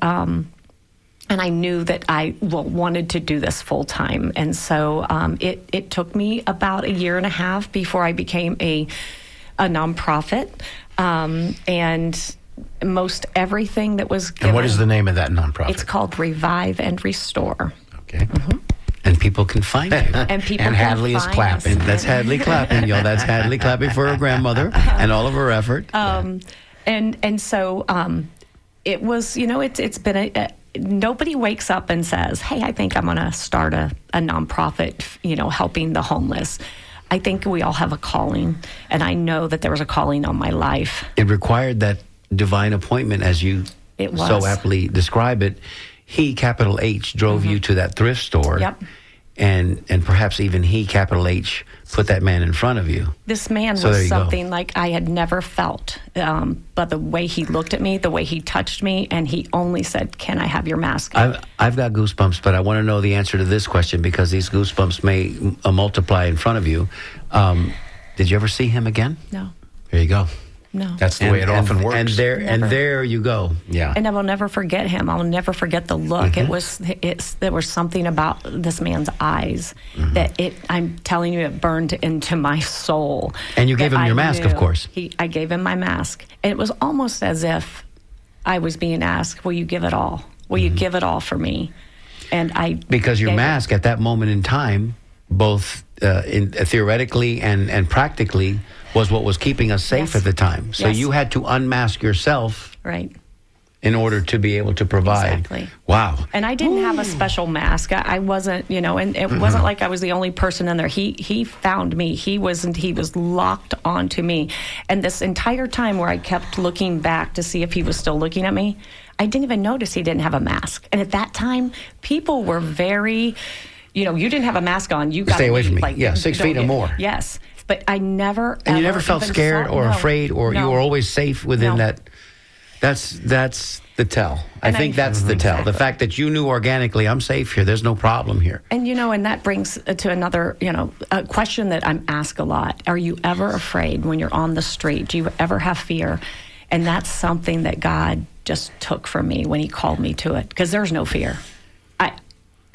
Speaker 3: I knew that I wanted to do this full time. And so it took me about a year and a half before I became a nonprofit, and most everything that was given.
Speaker 2: And what is the name of that nonprofit?
Speaker 3: It's called Revive and Restore.
Speaker 2: Okay.
Speaker 1: And people can find you.
Speaker 3: And people
Speaker 2: And
Speaker 3: can
Speaker 2: Hadley is
Speaker 3: find
Speaker 2: clapping.
Speaker 3: us.
Speaker 1: That's Hadley clapping, y'all. That's Hadley clapping for her grandmother and all of her effort.
Speaker 3: And so it was, it's been nobody wakes up and says, hey, I think I'm going to start a nonprofit, helping the homeless. I think we all have a calling, and I know that there was a calling on my life.
Speaker 1: It required that divine appointment, as you
Speaker 3: It was.
Speaker 1: so aptly describe it. He, capital H, drove you to that thrift store.
Speaker 3: Yep.
Speaker 1: And perhaps even he, capital H, put that man in front of you.
Speaker 3: This man
Speaker 1: So there
Speaker 3: was
Speaker 1: you go.
Speaker 3: something like I had never felt. But the way he looked at me, the way he touched me, and he only said, "Can I have your mask?"
Speaker 1: I've got goosebumps, but I want to know the answer to this question because these goosebumps may multiply in front of you. Did you ever see him again?
Speaker 3: No,
Speaker 1: There you go.
Speaker 3: no.
Speaker 2: That's the way it often works.
Speaker 1: And
Speaker 3: Never.
Speaker 1: there you go.
Speaker 2: yeah.
Speaker 3: And I will never forget him. I'll never forget the look. There was something about this man's eyes that I'm telling you, it burned into my soul.
Speaker 1: And you gave
Speaker 3: That
Speaker 1: him your
Speaker 3: I
Speaker 1: mask, of
Speaker 3: knew.
Speaker 1: course.
Speaker 3: I gave him my mask. And it was almost as if I was being asked, will you give it all? Will you give it all for me? And I
Speaker 1: Because your
Speaker 3: gave it.
Speaker 1: mask at that moment in time, both theoretically and practically, was what was keeping us safe
Speaker 3: Yes.
Speaker 1: at the time. So
Speaker 3: Yes.
Speaker 1: you had to unmask yourself
Speaker 3: Right.
Speaker 1: in order to be able to provide.
Speaker 3: Exactly.
Speaker 1: Wow.
Speaker 3: And I didn't have a special mask. I wasn't, and it wasn't like I was the only person in there. He found me. He was locked onto me. And this entire time where I kept looking back to see if he was still looking at me, I didn't even notice he didn't have a mask. And at that time, people were very, you didn't have a mask on. You got
Speaker 1: Stay away from me.
Speaker 3: Like,
Speaker 1: Yeah, 6 feet or
Speaker 3: don't-
Speaker 1: more.
Speaker 3: Yes. But I never,
Speaker 1: And you
Speaker 3: ever
Speaker 1: never felt
Speaker 3: even
Speaker 1: scared
Speaker 3: saw-
Speaker 1: or
Speaker 3: no.
Speaker 1: afraid, or you
Speaker 3: No.
Speaker 1: were always safe within
Speaker 3: No.
Speaker 1: that. That's the tell. I
Speaker 3: And
Speaker 1: think
Speaker 3: I-
Speaker 1: that's the tell. The
Speaker 3: Exactly.
Speaker 1: fact that you knew organically, I'm safe here. There's no problem here.
Speaker 3: And and that brings to another, a question that I'm asked a lot. Are you ever afraid when you're on the street? Do you ever have fear? And that's something that God just took from me when he called me to it, because there's no fear.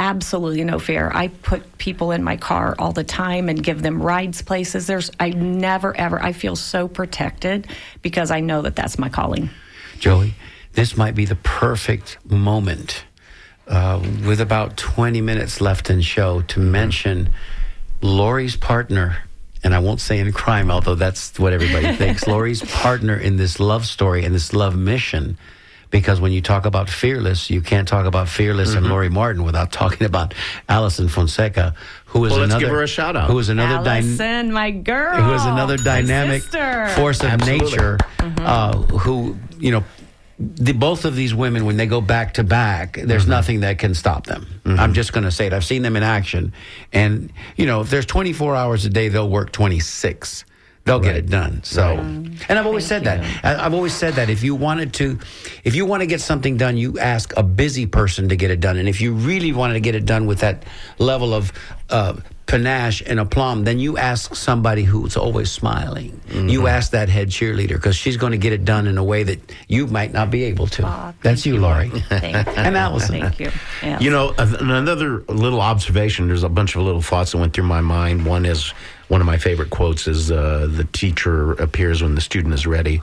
Speaker 3: Absolutely no fear. I put people in my car all the time and give them rides places. I never, ever, I feel so protected because I know that that's my calling.
Speaker 1: Joey, this might be the perfect moment with about 20 minutes left in show to mention Lori's partner, and I won't say in crime, although that's what everybody thinks, Lori's partner in this love story and this love mission. Because when you talk about Fearless, you can't talk about Fearless and Lori Martin without talking about Allison Fonseca, who is
Speaker 2: Well, let's
Speaker 1: another.
Speaker 2: give her a shout out.
Speaker 1: Who is another
Speaker 3: Allison, my girl.
Speaker 1: who is another
Speaker 3: my
Speaker 1: dynamic
Speaker 3: sister.
Speaker 1: force of
Speaker 2: Absolutely.
Speaker 1: nature, who, both of these women, when they go back to back, there's nothing that can stop them. I'm just going to say it. I've seen them in action. And, if there's 24 hours a day, they'll work 26. They'll get it done. So, and I've always said that. I've always said that if you want to get something done, you ask a busy person to get it done. And if you really wanted to get it done with that level of panache and aplomb, then you ask somebody who's always smiling. You ask that head cheerleader because she's going to get it done in a way that you might not be able to. That's you, Laurie.
Speaker 3: Thank you.
Speaker 1: And Allison.
Speaker 3: Thank you. Yes.
Speaker 2: Another little observation, there's a bunch of little thoughts that went through my mind. One of my favorite quotes is the teacher appears when the student is ready.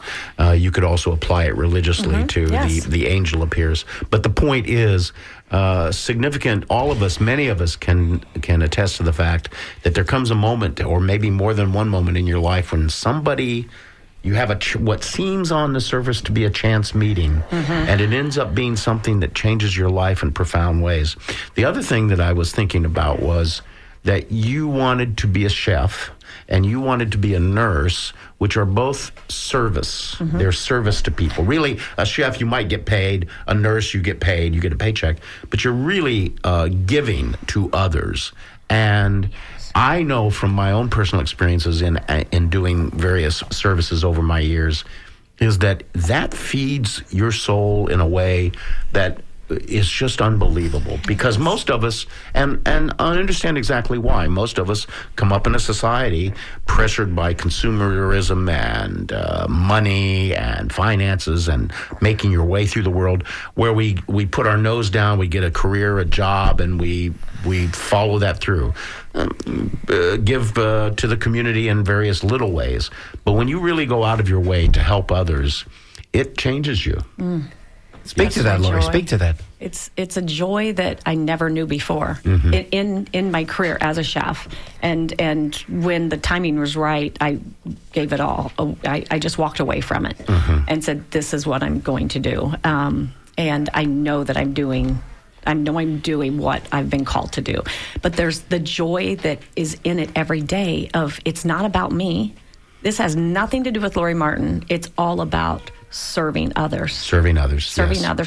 Speaker 2: You could also apply it religiously to
Speaker 3: Yes.
Speaker 2: the angel appears. But the point is significant. Many of us can attest to the fact that there comes a moment, or maybe more than one moment in your life, when somebody you have what seems on the surface to be a chance meeting, and it ends up being something that changes your life in profound ways. The other thing that I was thinking about was that you wanted to be a chef and you wanted to be a nurse, which are both service. They're service to people. Really, a chef, you might get paid. A nurse, you get paid. You get a paycheck. But you're really giving to others. And I know from my own personal experiences in doing various services over my years is that feeds your soul in a way that is just unbelievable, because most of us, and I understand exactly why, most of us come up in a society pressured by consumerism and money and finances and making your way through the world, where we put our nose down, we get a career, a job, and we follow that through. Give to the community in various little ways. But when you really go out of your way to help others, it changes you.
Speaker 1: Speak to that, Lori.
Speaker 3: Joy.
Speaker 1: Speak to that.
Speaker 3: It's a joy that I never knew before in my career as a chef, and when the timing was right, I gave it all. I just walked away from it and said, "This is what I'm going to do," and I know that I'm doing what I've been called to do. But there's the joy that is in it every day. Of it's not about me. This has nothing to do with Lori Martin. It's all about serving others.
Speaker 2: Serving others.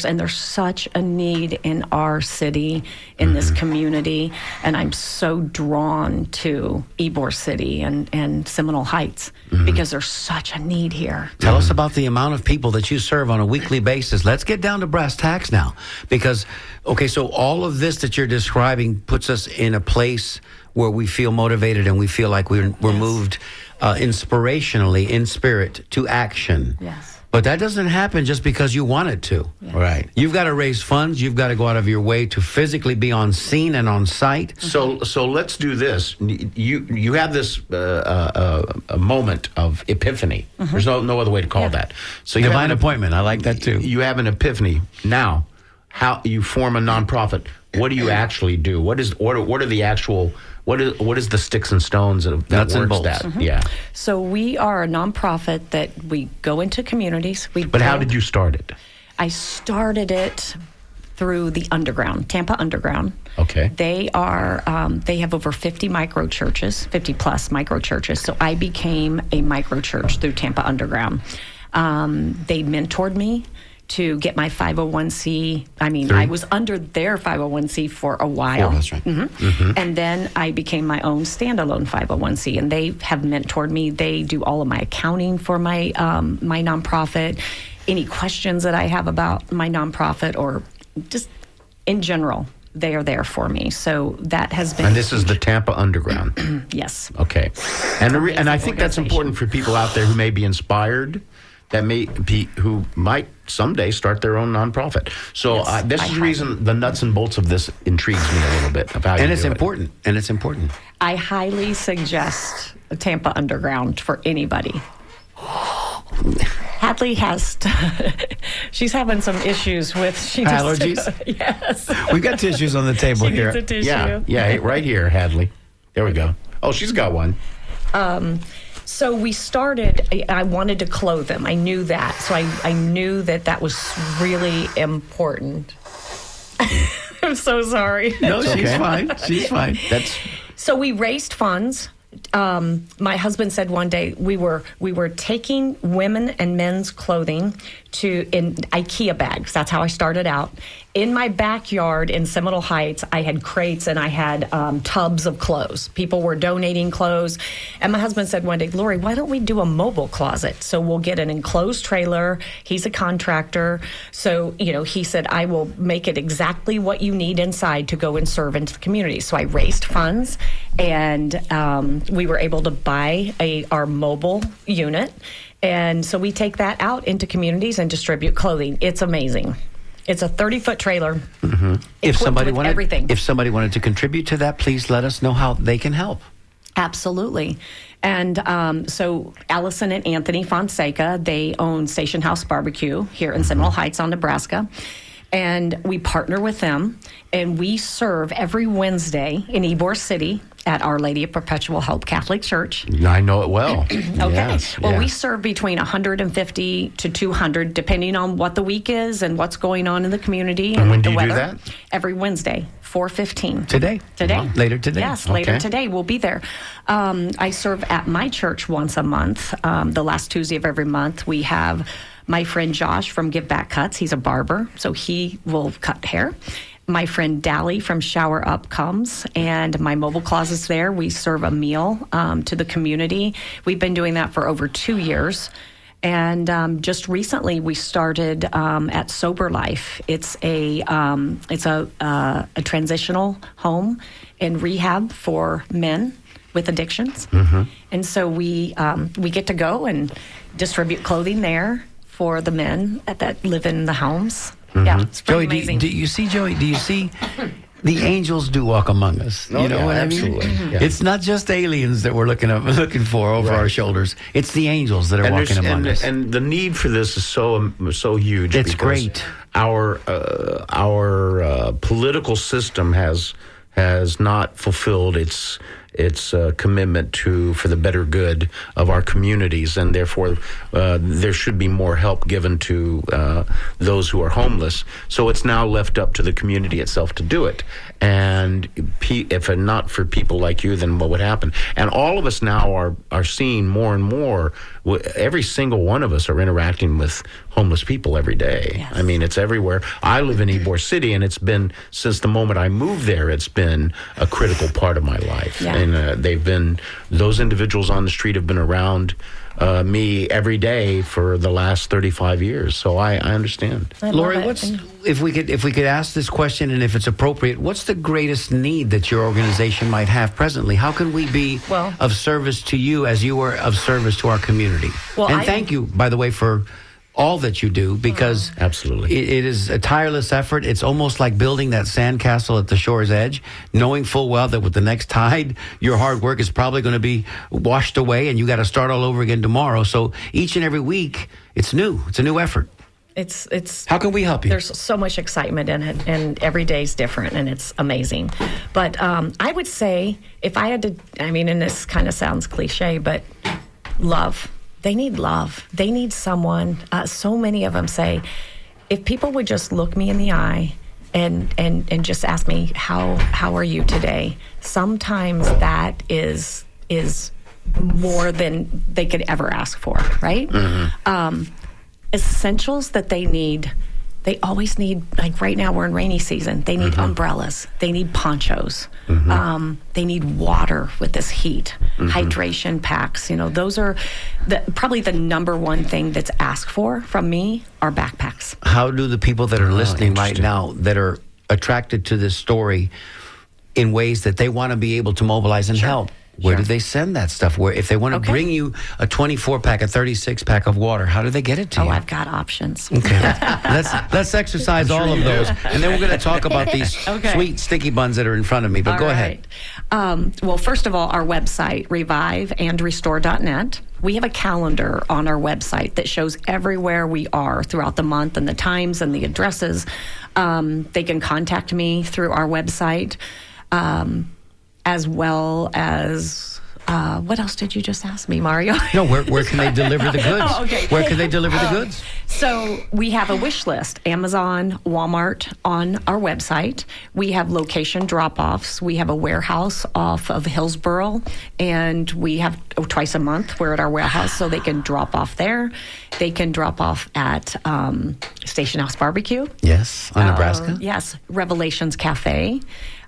Speaker 3: And there's such a need in our city, in this community, and I'm so drawn to Ybor City and Seminole Heights because there's such a need here.
Speaker 1: Tell us about the amount of people that you serve on a weekly basis. Let's get down to brass tacks now, because, okay, so all of this that you're describing puts us in a place where we feel motivated and we feel like we're moved inspirationally in spirit to action.
Speaker 3: Yes.
Speaker 1: But that doesn't happen just because you want it to.
Speaker 3: Yes.
Speaker 1: Right. You've got to raise funds. You've got to go out of your way to physically be on scene and on site.
Speaker 2: So let's do this. You have this a moment of epiphany. There's no other way to call that. So you
Speaker 1: Divine
Speaker 2: have
Speaker 1: appointment. I like that too.
Speaker 2: You have an epiphany. Now, how you form a nonprofit? What do you actually do? What is the sticks and stones that
Speaker 1: Nuts and
Speaker 2: works
Speaker 1: bolts.
Speaker 2: that? Yeah.
Speaker 3: So we are a nonprofit that we go into communities.
Speaker 2: But how did you start it?
Speaker 3: I started it through the Underground, Tampa Underground.
Speaker 2: Okay.
Speaker 3: They are they have over 50 micro churches, 50 plus micro churches. So I became a micro church through Tampa Underground. They mentored me to get my 501c. I was under their 501c for a while.
Speaker 1: Oh, that's right.
Speaker 3: And then I became my own standalone 501c, and they have mentored me. They do all of my accounting for my my nonprofit. Any questions that I have about my nonprofit or just in general, they are there for me. So that has been.
Speaker 2: And this is the Tampa Underground.
Speaker 3: Yes.
Speaker 2: Okay. And I think that's important for people out there who may be inspired, who might someday start their own nonprofit. So
Speaker 3: Yes,
Speaker 2: this is the reason the nuts and bolts of this intrigues me a little bit. Of how
Speaker 1: And
Speaker 2: you
Speaker 1: it's
Speaker 2: do it.
Speaker 1: important. And it's important.
Speaker 3: I highly suggest Tampa Underground for anybody. Hadley has, she's having some issues with
Speaker 1: Allergies?
Speaker 3: Yes.
Speaker 1: We've got tissues on the table
Speaker 3: She
Speaker 1: here.
Speaker 3: needs a tissue.
Speaker 2: Yeah, right here, Hadley. There we go. Oh, she's got one.
Speaker 3: So we started, I wanted to clothe them. I knew that. So I knew that was really important. I'm so sorry.
Speaker 1: No, she's
Speaker 2: okay.
Speaker 1: fine. She's fine.
Speaker 3: So we raised funds. My husband said one day we were taking women and men's clothing in IKEA bags. That's how I started out. In my backyard in Seminole Heights, I had crates and I had tubs of clothes. People were donating clothes. And my husband said one day, Lori, why don't we do a mobile closet? So we'll get an enclosed trailer. He's a contractor. So, he said, I will make it exactly what you need inside to go and serve into the community. So I raised funds and we were able to buy our mobile unit. And so we take that out into communities and distribute clothing. It's amazing. It's a 30-foot trailer.
Speaker 1: If somebody wanted
Speaker 3: everything.
Speaker 1: If somebody wanted to contribute to that, please let us know how they can help.
Speaker 3: Absolutely. And so Allison and Anthony Fonseca, they own Station House Barbecue here in Seminole Heights on Nebraska. And we partner with them, and we serve every Wednesday in Ybor City at Our Lady of Perpetual Hope Catholic Church.
Speaker 2: I know it well.
Speaker 3: Okay.
Speaker 2: Yes,
Speaker 3: Well,
Speaker 2: yeah.
Speaker 3: we serve between 150 to 200, depending on what the week is and what's going on in the community and,
Speaker 2: when
Speaker 3: the
Speaker 2: do you do
Speaker 3: weather.
Speaker 2: that?
Speaker 3: Every Wednesday, 4:15.
Speaker 1: Today.
Speaker 3: Today.
Speaker 1: Later today.
Speaker 3: Yes, later
Speaker 2: Okay.
Speaker 3: today. We'll be there. I serve at my church once a month. The last Tuesday of every month, we have my friend Josh from Give Back Cuts. He's a barber, so he will cut hair. My friend Dally from Shower Up comes, and my mobile closet's there. We serve a meal to the community. We've been doing that for over 2 years. And just recently, we started at Sober Life. It's a transitional home and rehab for men with addictions. And so we get to go and distribute clothing there for the men that live in the homes. Yeah, it's pretty
Speaker 1: Joey,
Speaker 3: amazing.
Speaker 1: do you see, Joey? Do you see the angels do walk among us?
Speaker 2: Oh,
Speaker 1: You know
Speaker 2: yeah,
Speaker 1: what
Speaker 2: absolutely.
Speaker 1: I mean?
Speaker 2: Yeah.
Speaker 1: It's not just aliens that we're looking for over our shoulders. It's the angels that are
Speaker 2: And
Speaker 1: walking among us.
Speaker 2: and the need for this is so huge.
Speaker 1: It's
Speaker 2: because
Speaker 1: great.
Speaker 2: Our political system has not fulfilled its commitment for the better good of our communities, and therefore there should be more help given to those who are homeless. So it's now left up to the community itself to do it. And if not for people like you, then what would happen? And all of us now are seeing more and more. Every single one of us are interacting with homeless people every day.
Speaker 3: Yes.
Speaker 2: I mean, it's everywhere. I live in Ybor City, and it's been, since the moment I moved there, it's been a critical part of my life.
Speaker 3: Yeah.
Speaker 2: And those individuals on the street have been around me every day for the last 35 years. So I understand.
Speaker 3: I love
Speaker 1: Lori,
Speaker 3: it.
Speaker 1: if we could ask this question, and if it's appropriate, what's the greatest need that your organization might have presently? How can we be
Speaker 3: Well-
Speaker 1: of service to you as you are of service to our community?
Speaker 3: Well,
Speaker 1: and
Speaker 3: I-
Speaker 1: thank you, by the way, for all that you do, because
Speaker 2: Absolutely.
Speaker 1: it is a tireless effort. It's almost like building that sandcastle at the shore's edge, knowing full well that with the next tide, your hard work is probably going to be washed away, and you got to start all over again tomorrow. So each and every week, it's new. It's a new effort.
Speaker 3: It's
Speaker 1: How can we help you?
Speaker 3: There's so much excitement in it, and every day's different, and it's amazing. But I would say, if I had to, I mean, and this kind of sounds cliche, but love. They need love. They need someone. So many of them say, if people would just look me in the eye and just ask me, how are you today? Sometimes that is more than they could ever ask for, right? Essentials that they need. They always need, like right now we're in rainy season, they need umbrellas, they need ponchos, they need water with this heat, hydration packs. You know, those are probably the number one thing that's asked for from me are backpacks.
Speaker 1: How do the people that are listening right
Speaker 2: interesting.
Speaker 1: now that are attracted to this story in ways that they want to be able to mobilize and help? Where do they send that stuff? Where, if they want to
Speaker 3: Okay.
Speaker 1: bring you a 24-pack, a 36-pack of water, how do they get it to
Speaker 3: Oh,
Speaker 1: you?
Speaker 3: I've got options.
Speaker 1: Okay. let's exercise all of those, and then we're going to talk about these
Speaker 3: Okay.
Speaker 1: sweet sticky buns that are in front of me. But go
Speaker 3: All
Speaker 1: ahead.
Speaker 3: right. Well, first of all, our website, reviveandrestore.net. We have a calendar on our website that shows everywhere we are throughout the month and the times and the addresses. They can contact me through our website, as well as what else did you just ask me, Mario?
Speaker 1: No, where can they deliver the goods?
Speaker 3: Oh, okay.
Speaker 1: Where can they deliver the goods?
Speaker 3: So we have a wish list, Amazon, Walmart on our website. We have location drop-offs. We have a warehouse off of Hillsboro, and we have twice a month we're at our warehouse, so they can drop off there. They can drop off at Station House Barbecue.
Speaker 1: Yes, on Nebraska.
Speaker 3: Yes, Revelations Cafe.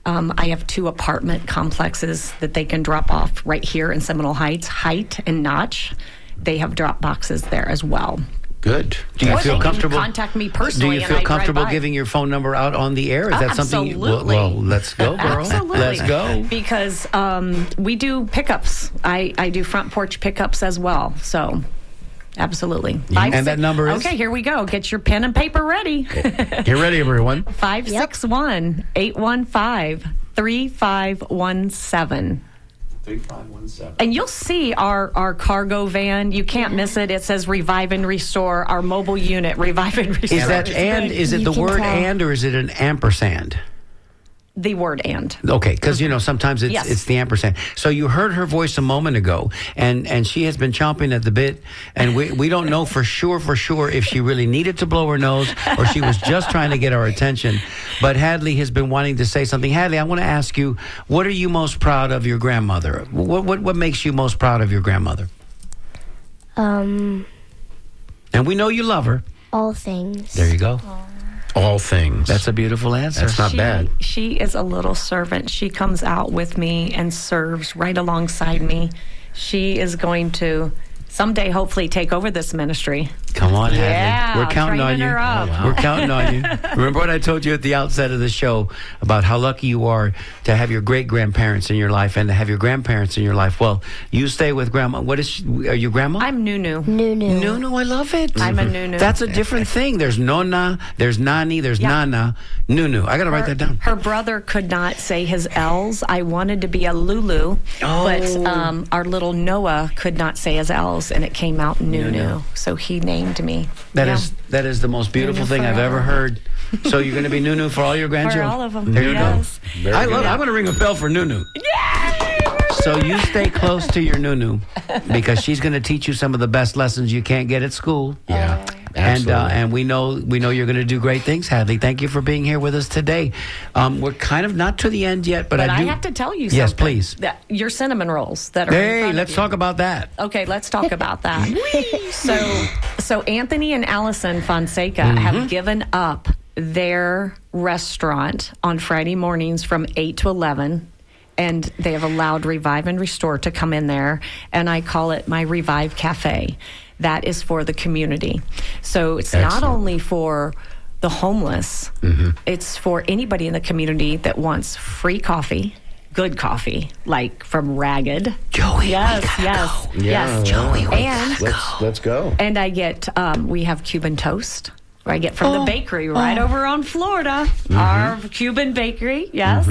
Speaker 3: I have 2 apartment complexes that they can drop off right here in Seminole Heights, Height and Notch. They have drop boxes there as well.
Speaker 2: Good.
Speaker 1: Do you
Speaker 3: Or
Speaker 1: feel
Speaker 3: they can
Speaker 1: comfortable?
Speaker 3: contact me
Speaker 1: Do
Speaker 3: personally
Speaker 1: you
Speaker 3: and
Speaker 1: feel
Speaker 3: I drive
Speaker 1: comfortable
Speaker 3: by.
Speaker 1: giving your phone number out on the air? Is that something?
Speaker 3: Absolutely.
Speaker 1: Well, let's go, girl.
Speaker 3: Absolutely.
Speaker 1: Let's go.
Speaker 3: Because we do pickups. I do front porch pickups as well. So, absolutely.
Speaker 1: And that number is?
Speaker 3: Okay, here we go. Get your pen and paper ready.
Speaker 2: Get ready, everyone.
Speaker 3: 561-815-3517.
Speaker 1: 3517.
Speaker 3: And you'll see our cargo van. You can't miss it. It says Revive and Restore, our mobile unit, Revive and Restore.
Speaker 1: Is that and? Is it
Speaker 5: You
Speaker 1: the
Speaker 5: can
Speaker 1: word
Speaker 5: tell.
Speaker 1: and, or is it an ampersand?
Speaker 3: The word and.
Speaker 1: Okay, because sometimes it's
Speaker 3: Yes.
Speaker 1: it's the ampersand. So you heard her voice a moment ago, and she has been chomping at the bit, and we don't know for sure if she really needed to blow her nose or she was just trying to get our attention. But Hadley has been wanting to say something. Hadley, I want to ask you, what are you most proud of your grandmother? What makes you most proud of your grandmother? And we know you love her.
Speaker 5: All things.
Speaker 1: There you go.
Speaker 2: All things.
Speaker 1: That's a beautiful answer.
Speaker 2: That's not bad.
Speaker 3: She is a little servant. She comes out with me and serves right alongside me. She is going to someday hopefully take over this ministry.
Speaker 1: Come on, Hadley.
Speaker 3: Yeah,
Speaker 1: We're counting on
Speaker 3: training
Speaker 1: you.
Speaker 3: her up.
Speaker 2: Oh, wow.
Speaker 1: We're counting on you. Remember what I told you at the outset of the show about how lucky you are to have your great-grandparents in your life and to have your grandparents in your life. Well, you stay with grandma. What is she, are you grandma?
Speaker 3: I'm Nunu.
Speaker 5: Nunu.
Speaker 1: Nunu, I love it.
Speaker 3: I'm a Nunu.
Speaker 1: That's a different thing. There's Nona, there's Nani, there's
Speaker 3: Yeah.
Speaker 1: Nana, Nunu. I got to write that down.
Speaker 3: Her brother could not say his L's. I wanted to be a Lulu, but our little Noah could not say his L's, and it came out Nunu. So he named me.
Speaker 1: That is the most beautiful
Speaker 3: Nunu
Speaker 1: thing I've ever
Speaker 3: forever.
Speaker 1: heard. So you're going to be Nunu for all your grandchildren?
Speaker 3: all of them,
Speaker 1: There you
Speaker 3: yes.
Speaker 1: go. I love it. I'm going to ring a bell for Nunu. So you stay close to your Nunu because she's going to teach you some of the best lessons you can't get at school.
Speaker 2: Yeah.
Speaker 1: And
Speaker 2: Absolutely.
Speaker 1: and we know you're going to do great things, Hadley. Thank you for being here with us today. We're kind of not to the end yet, but
Speaker 3: But
Speaker 1: I
Speaker 3: I
Speaker 1: do.
Speaker 3: have to tell you something.
Speaker 1: Yes, please.
Speaker 3: Your cinnamon rolls that are in
Speaker 1: Hey,
Speaker 3: front
Speaker 1: let's
Speaker 3: of you.
Speaker 1: talk about that.
Speaker 3: Okay, let's talk about that. So Anthony and Allison Fonseca
Speaker 1: Mm-hmm.
Speaker 3: have given up their restaurant on Friday mornings from 8 to 11. And they have allowed Revive and Restore to come in there. And I call it my Revive Cafe. That is for the community. So it's not
Speaker 2: Excellent.
Speaker 3: only for the homeless, it's for anybody in the community that wants free coffee, good coffee, like from Ragged.
Speaker 1: Joey,
Speaker 3: Yes,
Speaker 1: we gotta
Speaker 3: yes,
Speaker 1: go.
Speaker 3: yes.
Speaker 1: Joey, we
Speaker 3: And
Speaker 2: Let's go.
Speaker 3: and I get we have Cuban toast. I get from the bakery right over on Florida, our Cuban bakery, yes.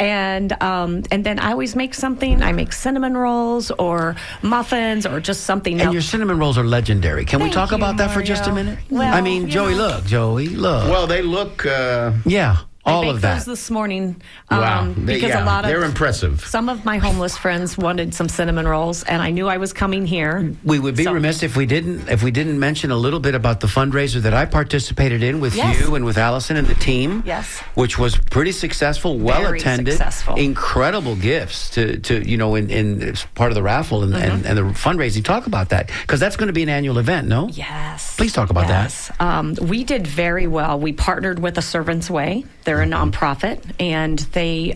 Speaker 3: And then I always make something. I make cinnamon rolls or muffins or just something
Speaker 1: And
Speaker 3: else.
Speaker 1: your cinnamon rolls are legendary. Can we
Speaker 3: Thank
Speaker 1: talk
Speaker 3: you,
Speaker 1: about that for just a
Speaker 3: Mario.
Speaker 1: minute?
Speaker 3: Well,
Speaker 1: I mean,
Speaker 3: you
Speaker 1: Joey,
Speaker 3: know.
Speaker 1: Joey, look.
Speaker 2: Well, they look.
Speaker 1: Yeah,
Speaker 3: I
Speaker 1: all
Speaker 3: baked
Speaker 1: of that.
Speaker 3: those this morning
Speaker 2: Wow.
Speaker 3: because
Speaker 2: Yeah,
Speaker 3: a lot of
Speaker 2: they're impressive.
Speaker 3: Some of my homeless friends wanted some cinnamon rolls, and I knew I was coming here.
Speaker 1: We would be
Speaker 3: So-
Speaker 1: remiss if we didn't mention a little bit about the fundraiser that I participated in with
Speaker 3: Yes.
Speaker 1: you and with Allison and the team.
Speaker 3: Yes.
Speaker 1: Which was pretty successful, well
Speaker 3: Very
Speaker 1: attended,
Speaker 3: successful.
Speaker 1: incredible gifts to in as part of the raffle and the fundraising. Talk about that because that's going to be an annual event. No.
Speaker 3: Yes.
Speaker 1: Please talk about that.
Speaker 3: We did very well. We partnered with A Servant's Way. They're a nonprofit, and they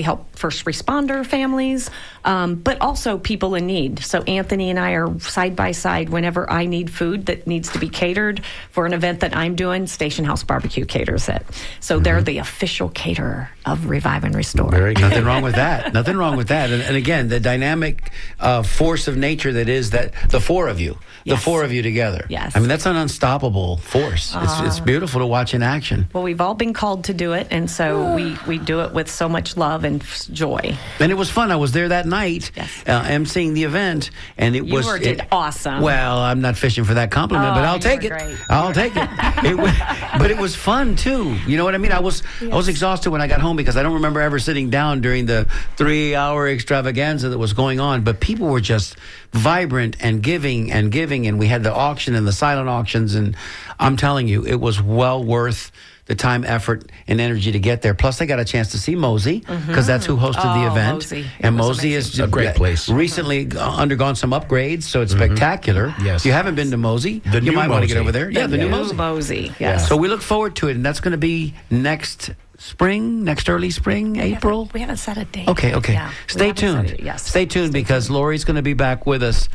Speaker 3: help first responder families, but also people in need. So Anthony and I are side by side whenever I need food that needs to be catered for an event that I'm doing. Station House Barbecue caters it. So they're the official caterer of Revive and Restore.
Speaker 2: Very good.
Speaker 1: Nothing wrong with that. Nothing wrong with that. And again, the dynamic force of nature that is that the four of you, the
Speaker 3: Yes.
Speaker 1: four of you together.
Speaker 3: Yes.
Speaker 1: I mean, that's an unstoppable force. It's beautiful to watch in action.
Speaker 3: Well, we've all been called to do it, and so we do it with so much love and joy.
Speaker 1: And it was fun. I was there that night,
Speaker 3: Yes.
Speaker 1: emceeing the event, and it
Speaker 3: You
Speaker 1: was
Speaker 3: did awesome.
Speaker 1: Well, I'm not fishing for that compliment, but
Speaker 3: Oh,
Speaker 1: I'll
Speaker 3: you
Speaker 1: take
Speaker 3: were
Speaker 1: it.
Speaker 3: great.
Speaker 1: I'll take it. But it was fun too. You know what I mean? I was exhausted when I got home because I don't remember ever sitting down during the 3-hour extravaganza that was going on. But people were just vibrant and giving, and we had the auction and the silent auctions, and I'm telling you, it was well worth the time, effort, and energy to get there. Plus, I got a chance to see Mosey because that's who hosted the
Speaker 3: Oh,
Speaker 1: event.
Speaker 3: Mosey. It
Speaker 1: And
Speaker 3: was
Speaker 1: Mosey
Speaker 3: amazing.
Speaker 1: is
Speaker 2: A great place.
Speaker 1: Recently undergone some upgrades, so it's spectacular.
Speaker 2: Yes.
Speaker 1: If you haven't been to Mosey,
Speaker 2: The
Speaker 1: you
Speaker 2: new
Speaker 1: might want to get
Speaker 2: Mosey.
Speaker 1: over there. Yeah, the new Mosey.
Speaker 3: Mosey. Yes.
Speaker 1: So we look forward to it, and that's going to be next spring, next early spring, April.
Speaker 3: We haven't set a date.
Speaker 1: Okay.
Speaker 3: Yeah, we
Speaker 1: Stay
Speaker 3: haven't set
Speaker 1: tuned.
Speaker 3: it. Yes.
Speaker 1: Stay tuned because Lori's going to be back with us.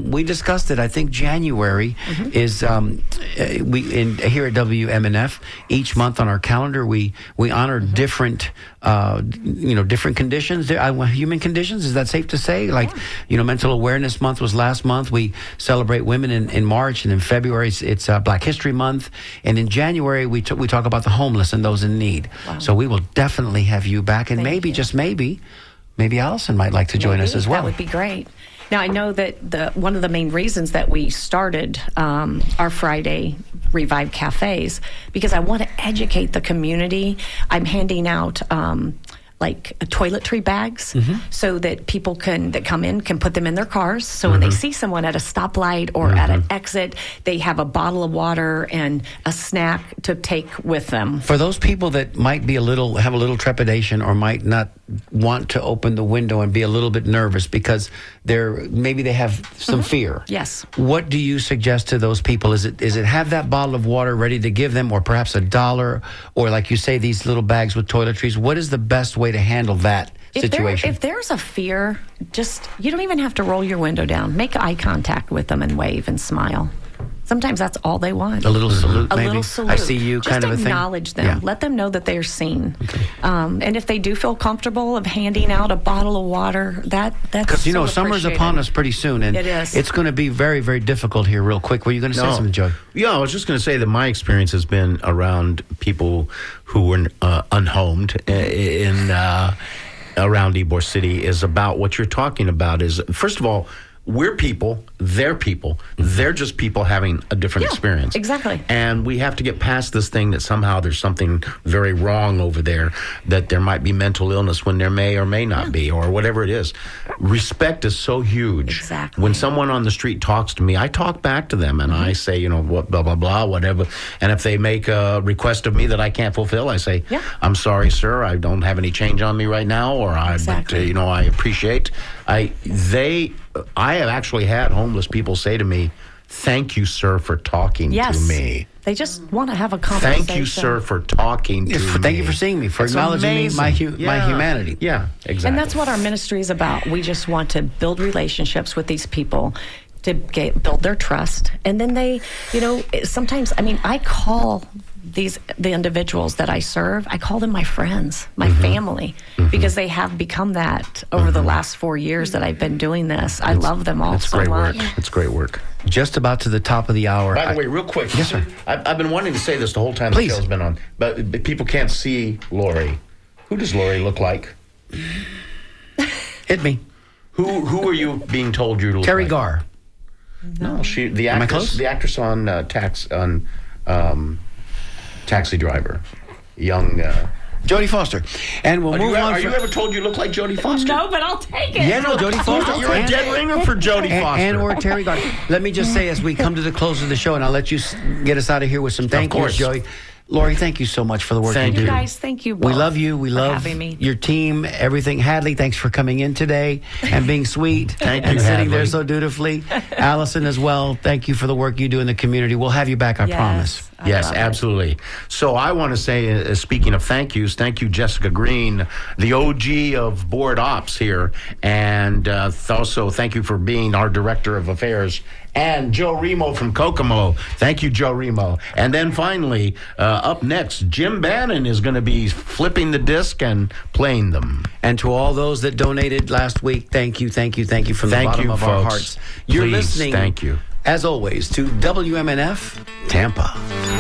Speaker 1: We discussed it. I think January is here at WMNF. Each month on our calendar, we honor different different conditions. Human conditions. Is that safe to say? Like Mental Awareness Month was last month. We celebrate women in March, and in February it's Black History Month, and in January we talk about the homeless and those in need.
Speaker 3: Wow.
Speaker 1: So we will definitely have you back, and
Speaker 3: Thank
Speaker 1: maybe
Speaker 3: you.
Speaker 1: just maybe maybe Allison might like to join us
Speaker 3: Maybe.
Speaker 1: as well.
Speaker 3: That would be great. Now, I know that one of the main reasons that we started our Friday Revive Cafes, because I want to educate the community. I'm handing out like toiletry bags so that people that come in can put them in their cars. So when they see someone at a stoplight or at an exit, they have a bottle of water and a snack to take with them.
Speaker 1: For those people that might be have a little trepidation or might not want to open the window and be a little bit nervous because maybe they have some fear.
Speaker 3: Yes.
Speaker 1: What do you suggest to those people? Is it have that bottle of water ready to give them, or perhaps $1, or like you say, these little bags with toiletries? What is the best way to handle that situation?
Speaker 3: If there's a fear, you don't even have to roll your window down. Make eye contact with them and wave and smile. Sometimes that's all they want.
Speaker 1: A little salute, maybe?
Speaker 3: A little salute.
Speaker 1: I see you,
Speaker 3: just
Speaker 1: kind of a thing?
Speaker 3: Just acknowledge them.
Speaker 1: Yeah.
Speaker 3: Let them know that they're seen. Okay. And if they do feel comfortable of handing out a bottle of water, that's
Speaker 1: because,
Speaker 3: so
Speaker 1: summer's
Speaker 3: appreciated.
Speaker 1: upon us pretty soon. And
Speaker 3: it is.
Speaker 1: It's going to be very, very difficult here real quick. Were you going to say something, Joey?
Speaker 2: Yeah, I was just going to say that my experience has been around people who were unhomed around Ybor City is about what you're talking about is, first of all, we're people, they're people. They're just people having a different experience.
Speaker 3: Exactly.
Speaker 2: And we have to get past this thing that somehow there's something very wrong over there, that there might be mental illness when there may or may not be, or whatever it is. Respect is so huge.
Speaker 3: Exactly.
Speaker 2: When someone on the street talks to me, I talk back to them and I say, what, blah, blah, blah, whatever. And if they make a request of me that I can't fulfill, I say, I'm sorry, sir, I don't have any change on me right now, or I appreciate. I have actually had homeless people say to me, thank you, sir, for talking to me.
Speaker 3: They just want to have a conversation.
Speaker 2: Thank you, sir, for talking to me.
Speaker 1: Thank you for seeing me, for acknowledging me, my humanity.
Speaker 2: Yeah, exactly.
Speaker 3: And that's what our ministry is about. We just want to build relationships with these people to build their trust. And then they, sometimes, I call the individuals that I serve, I call them my friends, my family, because they have become that over the last 4 years that I've been doing this. I love them all so much.
Speaker 2: It's great work.
Speaker 1: Just about to the top of the hour.
Speaker 2: By the way, real quick.
Speaker 1: Yes, sir.
Speaker 2: I've been wanting to say this the whole time
Speaker 1: Please.
Speaker 2: the show's been on, but people can't see Lori. Who does Lori look like?
Speaker 1: Hit me.
Speaker 2: Who are you being told you to look
Speaker 1: Terry
Speaker 2: like?
Speaker 1: Garr.
Speaker 2: No, the
Speaker 1: Am I close?
Speaker 2: actress on Taxi Driver, young.
Speaker 1: Jodie Foster. And we'll move on.
Speaker 2: Are you ever told you look like Jodie Foster?
Speaker 3: No, but I'll take it.
Speaker 1: Yeah, no, Jodie Foster.
Speaker 2: You're a dead ringer for Jodie Foster.
Speaker 1: And or Terry Garr. Let me just say, as we come to the close of the show, and I'll let you get us out of here with some thank yous, Joey. Lori, thank you so much for the work you do.
Speaker 3: You guys, thank you both.
Speaker 1: We love you. We love
Speaker 3: having me.
Speaker 1: your team, everything. Hadley, thanks for coming in today and being sweet.
Speaker 2: Thank
Speaker 1: and
Speaker 2: you,
Speaker 1: sitting
Speaker 2: Hadley.
Speaker 1: there so dutifully. Allison as well, thank you for the work you do in the community. We'll have you back, I promise.
Speaker 2: Yes, absolutely. So I want to say, speaking of thank yous, thank you, Jessica Green, the OG of board ops here. And also thank you for being our director of affairs. And Joe Remo from Kokomo. Thank you, Joe Remo. And then finally, up next, Jim Bannon is going to be flipping the disc and playing them.
Speaker 1: And to all those that donated last week, thank you from the bottom of our
Speaker 2: folks.
Speaker 1: hearts. You're
Speaker 2: Please,
Speaker 1: listening,
Speaker 2: thank you.
Speaker 1: as always, to WMNF Tampa.